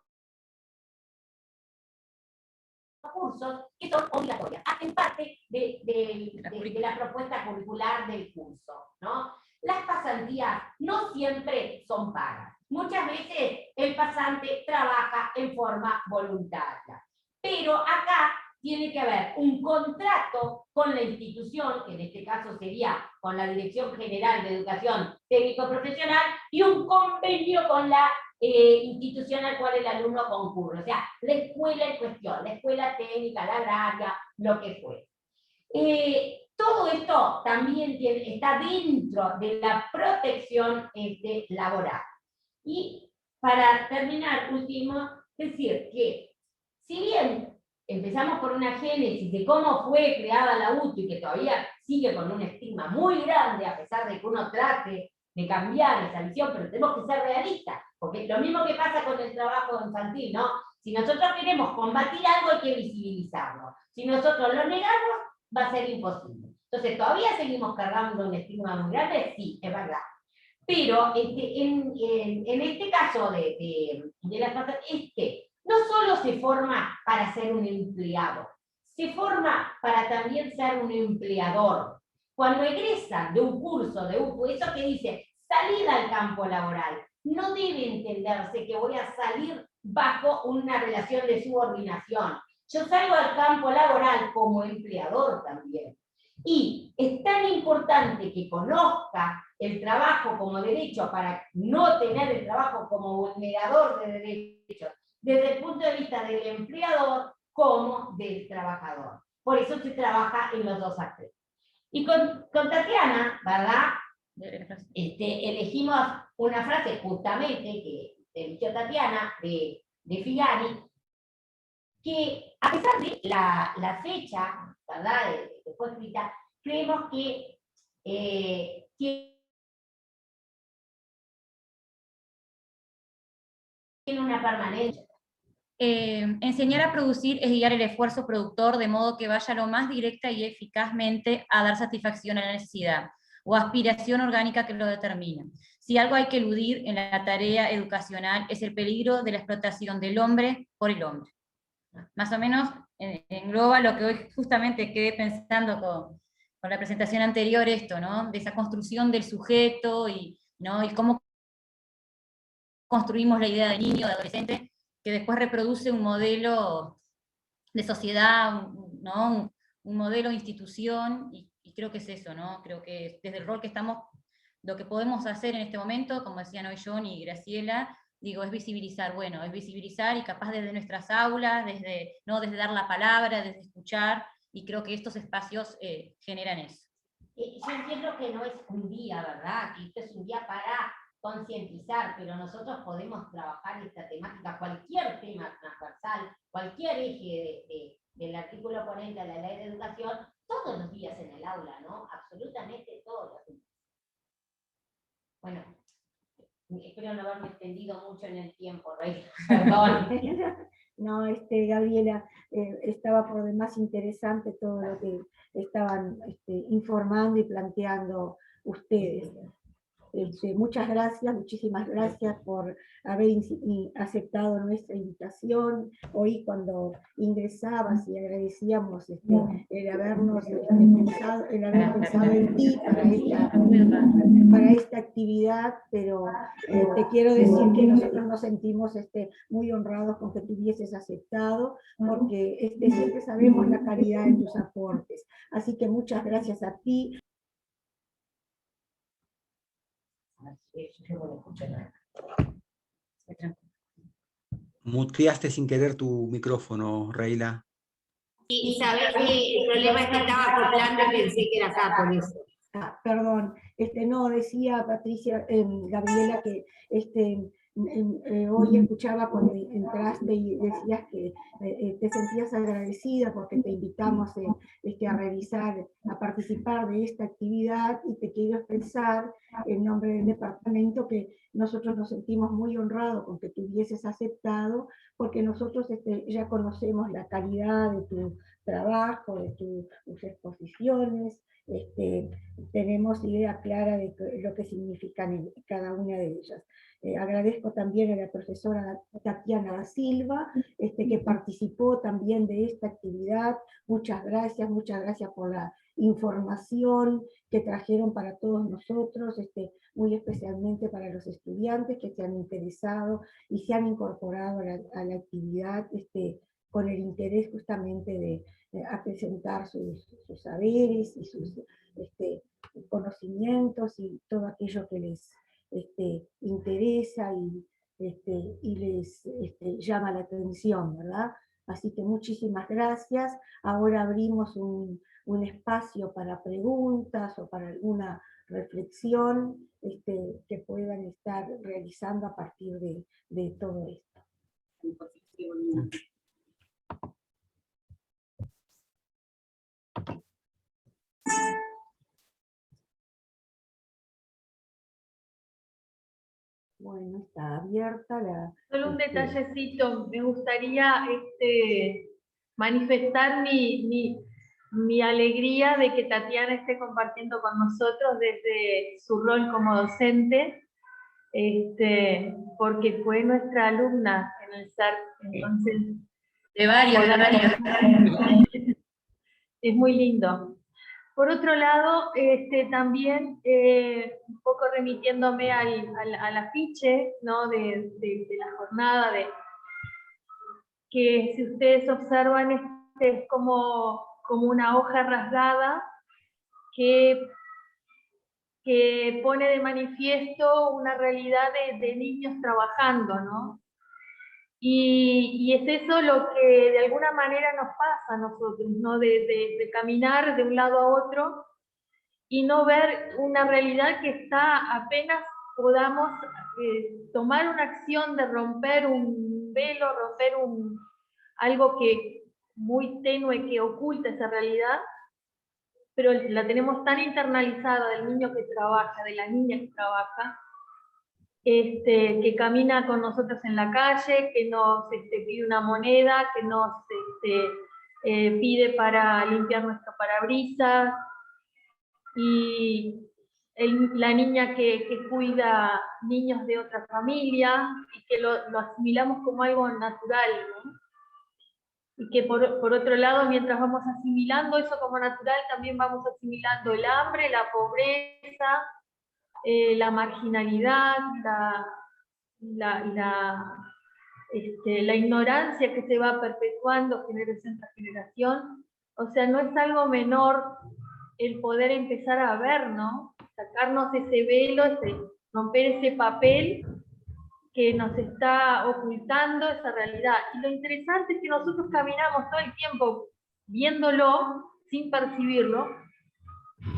cursos que son obligatorias, hacen parte de la propuesta curricular del curso, ¿no? Las pasantías no siempre son pagas. Muchas veces el pasante trabaja en forma voluntaria. Pero acá tiene que haber un contrato con la institución, que en este caso sería con la Dirección General de Educación Técnico-Profesional, y un convenio con la institución al cual el alumno concurre. O sea, la escuela en cuestión, la escuela técnica, la agraria, lo que fue. Todo esto también está dentro de la protección laboral. Y para terminar, último, decir que si bien empezamos por una génesis de cómo fue creada la UTU y que todavía sigue con un estigma muy grande, a pesar de que uno trate de cambiar esa visión, pero tenemos que ser realistas, porque lo mismo que pasa con el trabajo infantil, ¿no? Si nosotros queremos combatir algo hay que visibilizarlo. Si nosotros lo negamos, va a ser imposible. Entonces, ¿todavía seguimos cargando un estigma muy grande? Sí, es verdad. Pero en este caso de las personas, no solo se forma para ser un empleado, se forma para también ser un empleador. Cuando egresan de un curso de UTU, eso que dice salida al campo laboral, no debe entenderse que voy a salir bajo una relación de subordinación. Yo salgo al campo laboral como empleador también. Y es tan importante que conozca el trabajo como derecho para no tener el trabajo como vulnerador de derechos, desde el punto de vista del empleador como del trabajador. Por eso se trabaja en los dos aspectos. Y con Tatiana, ¿verdad? Elegimos una frase justamente que eligió Tatiana de Figari, que a pesar de la fecha, ¿verdad?, que fue escrita, creemos que tiene una permanencia. Enseñar a producir es guiar el esfuerzo productor de modo que vaya lo más directa y eficazmente a dar satisfacción a la necesidad o aspiración orgánica que lo determina. Si algo hay que eludir en la tarea educacional es el peligro de la explotación del hombre por el hombre. Más o menos engloba lo que hoy justamente quedé pensando con la presentación anterior, esto, ¿no? De esa construcción del sujeto ¿no? Y cómo construimos la idea de niño, de adolescente, que después reproduce un modelo de sociedad, ¿no? un modelo de institución, y creo que es eso, ¿no? Creo que desde el rol que estamos, lo que podemos hacer en este momento, como decían hoy John y Graciela, digo, es visibilizar, bueno, es visibilizar y capaz desde nuestras aulas, desde dar la palabra, desde escuchar, y creo que estos espacios generan eso. Yo entiendo que no es un día, ¿verdad? Que esto es un día para concientizar, pero nosotros podemos trabajar esta temática, cualquier tema transversal, cualquier eje del artículo ponente a la ley de educación, todos los días en el aula, ¿no? Absolutamente todos los días. Bueno, espero no haberme extendido mucho en el tiempo, Rey. Perdón. No, Gabriela, estaba por demás interesante todo lo que estaban informando y planteando ustedes. muchas gracias, muchísimas gracias por haber aceptado nuestra invitación. Hoy cuando ingresabas y agradecíamos el haber pensado en ti para esta actividad, pero te quiero decir que nosotros nos sentimos muy honrados con que tú hubieses aceptado, porque siempre sabemos la calidad de tus aportes. Así que muchas gracias a ti. Muteaste sin querer tu micrófono, Reila. Y sabés que el problema es que estaba acoplando y pensé que era acá por eso. Perdón, no, decía Patricia, Gabriela, que hoy escuchaba cuando entraste y decías que te sentías agradecida porque te invitamos a participar de esta actividad, y te quiero expresar en nombre del departamento que nosotros nos sentimos muy honrados con que tú hubieses aceptado, porque nosotros ya conocemos la calidad de tu trabajo, de tus exposiciones, tenemos idea clara de lo que significan cada una de ellas. Agradezco también a la profesora Tatiana da Silva, que participó también de esta actividad. Muchas gracias por la información que trajeron para todos nosotros, muy especialmente para los estudiantes que se han interesado y se han incorporado a la actividad con el interés justamente de a presentar sus saberes y sus conocimientos y todo aquello que les interesa y les llama la atención, ¿verdad? Así que muchísimas gracias. Ahora abrimos un espacio para preguntas o para alguna reflexión que puedan estar realizando a partir de todo esto. Bueno, está abierta la... Solo un detallecito, me gustaría manifestar mi alegría de que Tatiana esté compartiendo con nosotros desde su rol como docente, porque fue nuestra alumna en el SARC, entonces... De varios. Es muy lindo. Por otro lado, también un poco remitiéndome al afiche, ¿no? de la jornada, que si ustedes observan, es como una hoja rasgada que pone de manifiesto una realidad de niños trabajando, ¿no? Y es eso lo que de alguna manera nos pasa a nosotros, ¿no? De caminar de un lado a otro y no ver una realidad que está, apenas podamos tomar una acción de romper un velo, romper algo que muy tenue que oculta esa realidad, pero la tenemos tan internalizada del niño que trabaja, de la niña que trabaja, que camina con nosotros en la calle, que nos pide una moneda, que nos pide para limpiar nuestro parabrisas, y la niña que cuida niños de otra familia, y que lo asimilamos como algo natural, ¿no? Y que por otro lado, mientras vamos asimilando eso como natural, también vamos asimilando el hambre, la pobreza, la marginalidad, la ignorancia que se va perpetuando generación tras generación. O sea, no es algo menor el poder empezar a ver, ¿no? Sacarnos ese velo, romper ese papel que nos está ocultando esa realidad. Y lo interesante es que nosotros caminamos todo el tiempo viéndolo, sin percibirlo,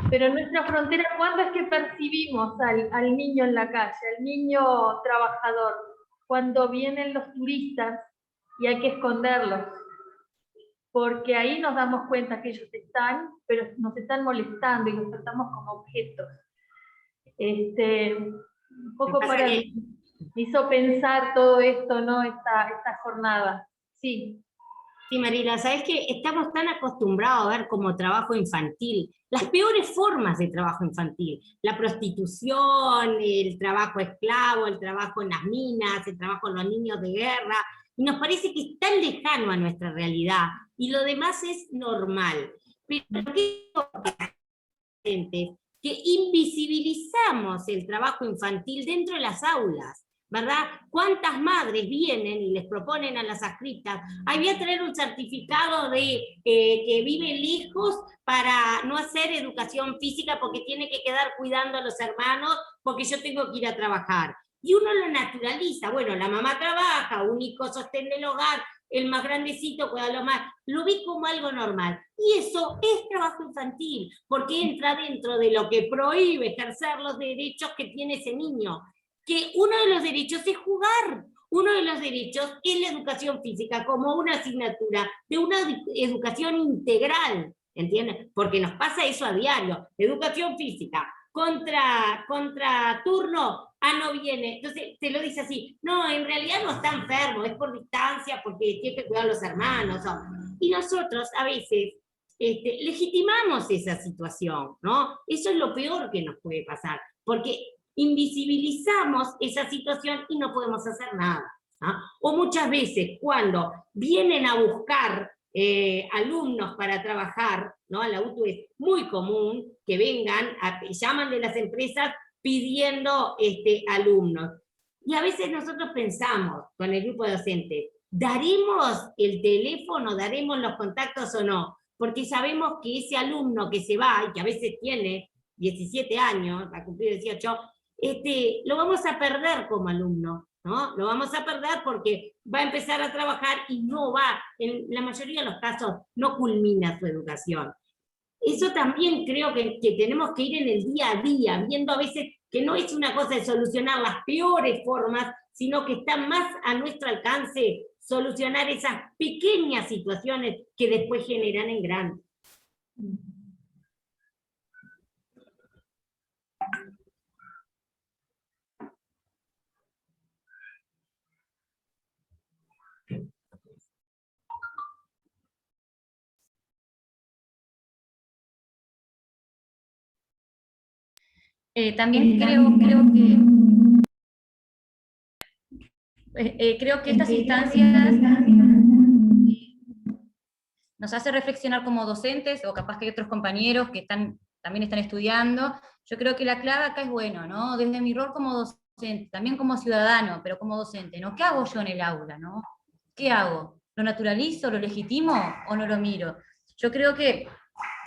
pero en nuestra frontera, ¿cuándo es que percibimos al niño en la calle, al niño trabajador? Cuando vienen los turistas y hay que esconderlos, porque ahí nos damos cuenta que ellos están, pero nos están molestando y los tratamos como objetos. Un poco para... Me hizo pensar todo esto, ¿no? Esta jornada. Sí. Sí, Marila, sabes que estamos tan acostumbrados a ver como trabajo infantil las peores formas de trabajo infantil, la prostitución, el trabajo esclavo, el trabajo en las minas, el trabajo en los niños de guerra, y nos parece que es tan lejano a nuestra realidad, y lo demás es normal. Pero ¿qué pasa? Que invisibilizamos el trabajo infantil dentro de las aulas, ¿verdad? ¿Cuántas madres vienen y les proponen a las adscritas, ahí voy a traer un certificado de que vive lejos para no hacer educación física porque tiene que quedar cuidando a los hermanos porque yo tengo que ir a trabajar? Y uno lo naturaliza, bueno, la mamá trabaja, un hijo sostiene el hogar, el más grandecito cuida a lo más, lo vi como algo normal. Y eso es trabajo infantil, porque entra dentro de lo que prohíbe ejercer los derechos que tiene ese niño. Que uno de los derechos es jugar, uno de los derechos es la educación física como una asignatura de una educación integral, ¿entiendes? Porque nos pasa eso a diario, educación física, contra turno, no viene, entonces te lo dice así, no, en realidad no está enfermo, es por distancia, porque tiene que cuidar a los hermanos, y nosotros a veces legitimamos esa situación, ¿no? Eso es lo peor que nos puede pasar, porque invisibilizamos esa situación y no podemos hacer nada, ¿no? O muchas veces cuando vienen a buscar alumnos para trabajar, ¿no? A la UTU es muy común que vengan, llaman de las empresas pidiendo alumnos. Y a veces nosotros pensamos con el grupo docente, ¿daremos el teléfono, daremos los contactos o no? Porque sabemos que ese alumno que se va, y que a veces tiene 17 años, va a cumplir 18, lo vamos a perder como alumno, ¿no? Lo vamos a perder porque va a empezar a trabajar y no va, en la mayoría de los casos, no culmina su educación. Eso también creo que tenemos que ir en el día a día, viendo a veces que no es una cosa de solucionar las peores formas, sino que está más a nuestro alcance solucionar esas pequeñas situaciones que después generan en grandes. También creo que estas instancias nos hace reflexionar como docentes, o capaz que hay otros compañeros que también están estudiando. Yo creo que la clave acá es, bueno, ¿no? Desde mi rol como docente, también como ciudadano, pero como docente, ¿no? ¿Qué hago yo en el aula, no? ¿Qué hago? ¿Lo naturalizo, lo legitimo o no lo miro? Yo creo que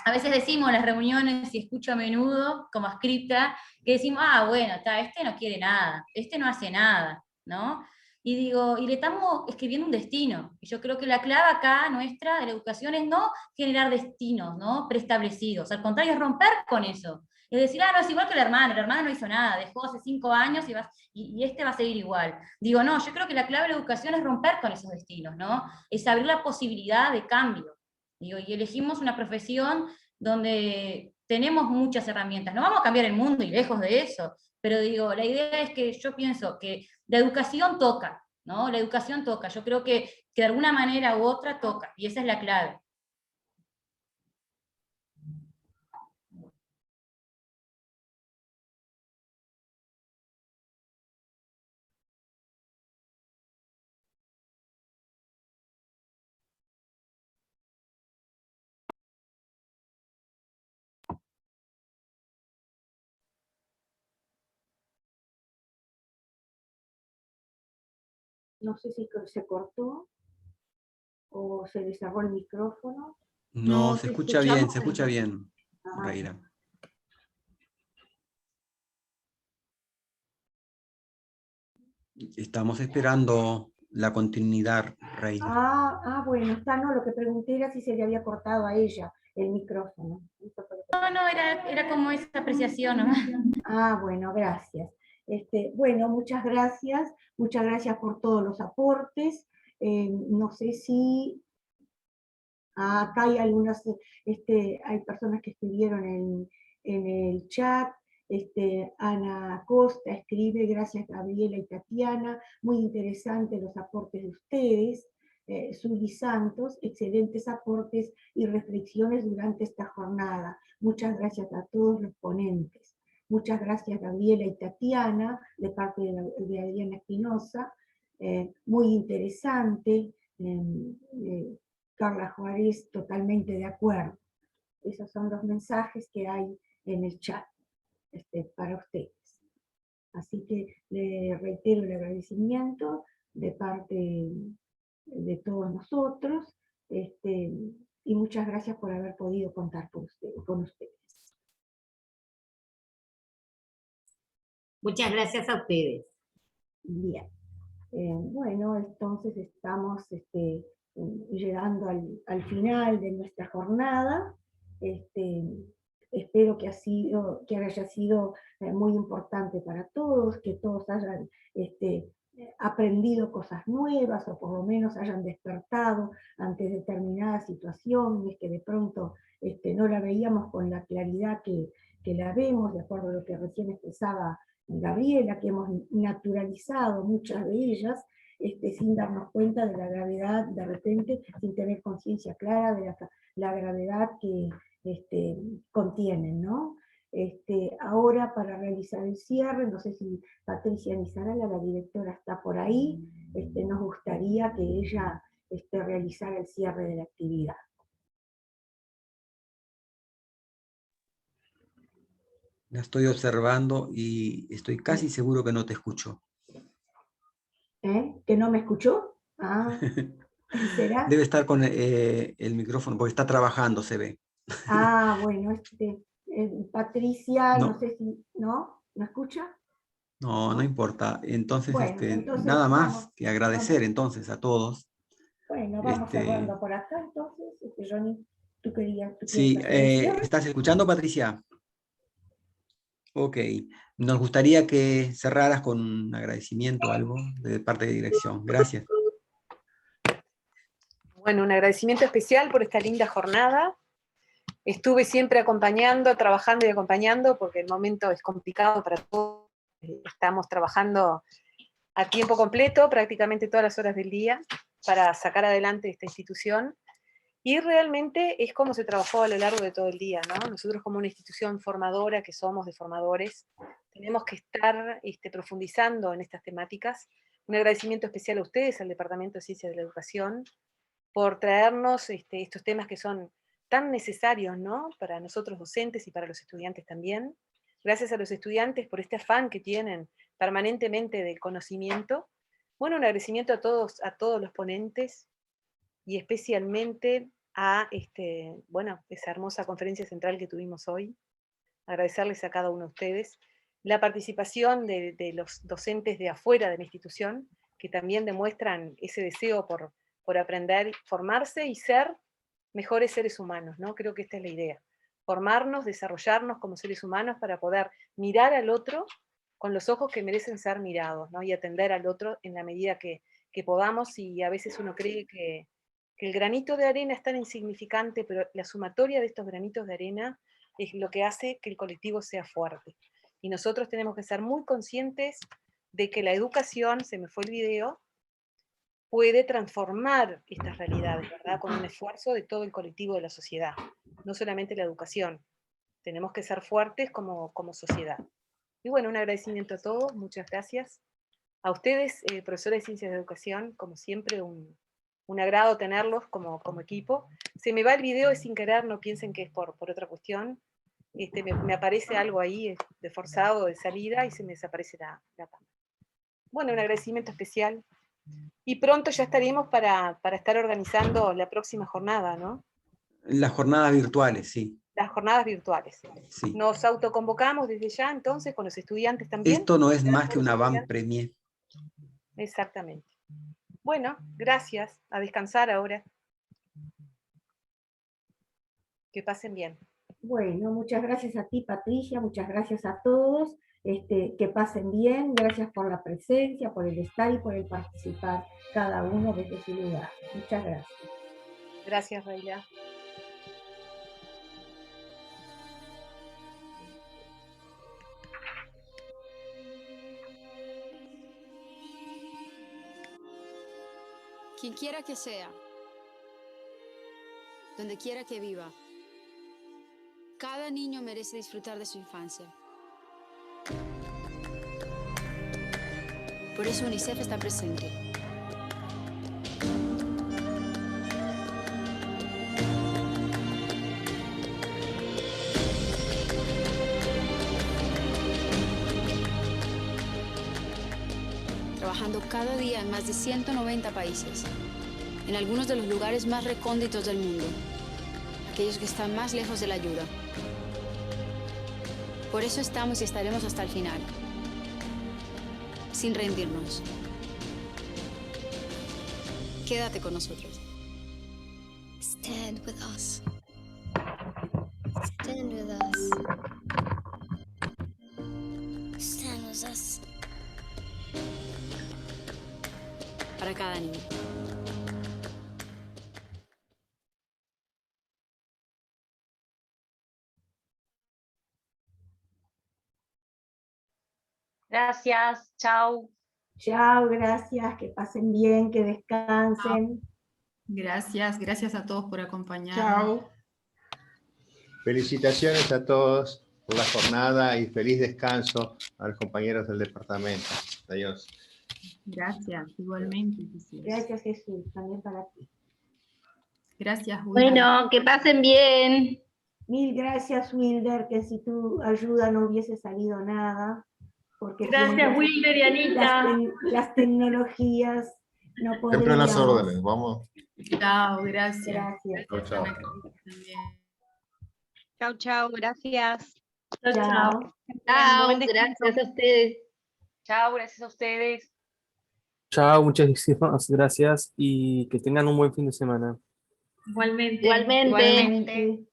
a veces decimos en las reuniones, y escucho a menudo, como adscripta, que decimos, bueno, este no quiere nada, este no hace nada, ¿no? Y digo, y le estamos escribiendo un destino. Y yo creo que la clave acá nuestra de la educación es no generar destinos, ¿no? Preestablecidos. Al contrario, es romper con eso. Es decir, no, es igual que la hermana no hizo nada, dejó hace 5 años y este va a seguir igual. Digo, no, yo creo que la clave de la educación es romper con esos destinos, ¿no? Es abrir la posibilidad de cambio. Digo, y elegimos una profesión donde tenemos muchas herramientas. No vamos a cambiar el mundo y lejos de eso, pero digo, la idea es que yo pienso que la educación toca, ¿no? La educación toca. Yo creo que de alguna manera u otra toca, y esa es la clave. No sé si se cortó o se le cerró el micrófono. No, se escucha bien, Reira. Estamos esperando la continuidad, Reira. Bueno, no, lo que pregunté era si se le había cortado a ella el micrófono. No, era como esa apreciación nomás. Bueno, gracias. Bueno, muchas gracias por todos los aportes. No sé si acá hay algunas, hay personas que escribieron en el chat. Ana Costa escribe, gracias Gabriela y Tatiana, muy interesante los aportes de ustedes. Zuli Santos, excelentes aportes y reflexiones durante esta jornada. Muchas gracias a todos los ponentes. Muchas gracias Gabriela y Tatiana, de parte de Adriana Espinosa. Muy interesante. Carla Juárez, totalmente de acuerdo. Esos son los mensajes que hay en el chat para ustedes. Así que le reitero el agradecimiento de parte de todos nosotros, y muchas gracias por haber podido contar con ustedes. Muchas gracias a ustedes. Bien. Bueno, entonces estamos llegando al final de nuestra jornada. Espero que haya sido muy importante para todos, que todos hayan aprendido cosas nuevas, o por lo menos hayan despertado ante determinadas situaciones que de pronto no la veíamos con la claridad que la vemos, de acuerdo a lo que recién expresaba Gabriela, que hemos naturalizado muchas de ellas, sin darnos cuenta de la gravedad, de repente, sin tener conciencia clara de la gravedad que contienen, ¿no? Ahora, para realizar el cierre, no sé si Patricia Nizarala, la directora, está por ahí, nos gustaría que ella realizara el cierre de la actividad. La estoy observando y estoy casi seguro que no te escucho. ¿Que no me escuchó? Ah, ¿será? Debe estar con el micrófono, porque está trabajando, se ve. Ah, bueno, Patricia, No. no sé si... ¿No? ¿No escucha? No, no importa. Entonces, Bueno, entonces nada más vamos, que agradecer entonces a todos. Bueno, vamos cerrando por acá entonces. Johnny, ¿tú querías Sí, hacer el cierre? ¿estás escuchando, Patricia? Ok. Nos gustaría que cerraras con un agradecimiento, algo de parte de dirección. Gracias. Bueno, un agradecimiento especial por esta linda jornada. Estuve siempre acompañando, trabajando y acompañando, porque el momento es complicado para todos. Estamos trabajando a tiempo completo, prácticamente todas las horas del día, para sacar adelante esta institución. Y realmente es como se trabajó a lo largo de todo el día, ¿no? Nosotros, como una institución formadora que somos de formadores, tenemos que estar profundizando en estas temáticas. Un agradecimiento especial a ustedes, al Departamento de Ciencias de la Educación, por traernos estos temas que son tan necesarios, ¿no? Para nosotros docentes y para los estudiantes también. Gracias a los estudiantes por este afán que tienen permanentemente del conocimiento. Bueno, un agradecimiento a todos los ponentes, y especialmente a esa hermosa conferencia central que tuvimos hoy. Agradecerles a cada uno de ustedes la participación de los docentes de afuera de la institución, que también demuestran ese deseo por aprender, formarse y ser mejores seres humanos, ¿no? Creo que esta es la idea. Formarnos, desarrollarnos como seres humanos para poder mirar al otro con los ojos que merecen ser mirados, ¿no? Y atender al otro en la medida que podamos, y a veces uno cree que el granito de arena es tan insignificante, pero la sumatoria de estos granitos de arena es lo que hace que el colectivo sea fuerte. Y nosotros tenemos que ser muy conscientes de que la educación, se me fue el video, puede transformar estas realidades, ¿verdad? Con un esfuerzo de todo el colectivo de la sociedad, no solamente la educación. Tenemos que ser fuertes como sociedad. Y bueno, un agradecimiento a todos, muchas gracias. A ustedes, profesores de Ciencias de Educación, como siempre, un agrado tenerlos como equipo. Se me va el video, es sin querer, no piensen que es por otra cuestión. Me aparece algo ahí de forzado, de salida, y se me desaparece la cámara. Bueno, un agradecimiento especial. Y pronto ya estaremos para estar organizando la próxima jornada, ¿no? Las jornadas virtuales, sí. Las jornadas virtuales. Sí. Nos autoconvocamos desde ya, entonces, con los estudiantes también. Esto no es más que una van premier. Exactamente. Bueno, gracias. A descansar ahora. Que pasen bien. Bueno, muchas gracias a ti, Patricia, muchas gracias a todos, que pasen bien, gracias por la presencia, por el estar y por el participar, cada uno desde su lugar. Muchas gracias. Gracias, Reila. Quien quiera que sea, donde quiera que viva, cada niño merece disfrutar de su infancia. Por eso UNICEF está presente. Trabajando cada día en más de 190 países, en algunos de los lugares más recónditos del mundo, aquellos que están más lejos de la ayuda. Por eso estamos y estaremos hasta el final, sin rendirnos. Quédate con nosotros. Stand with us. Stand with us. Stand with us. Para cada niño. Gracias, chao. Chao, gracias, que pasen bien, que descansen. Gracias, gracias a todos por acompañarnos. Chao. Felicitaciones a todos por la jornada y feliz descanso a los compañeros del departamento. Adiós. Gracias, igualmente. Gracias, Jesús, también para ti. Gracias, Wilder. Bueno, que pasen bien. Mil gracias, Wilder, que sin tu ayuda no hubiese salido nada. Porque Gracias, Wilder y Anita. Las tecnologías no podríamos. Siempre a las órdenes, vamos. Chao, gracias. Gracias. Chao, chao. Chao, chao, gracias. Chao, chao. Chao, Buen descanso. Gracias a ustedes. Chao, gracias a ustedes. Chao, muchísimas gracias y que tengan un buen fin de semana. Igualmente. Igualmente.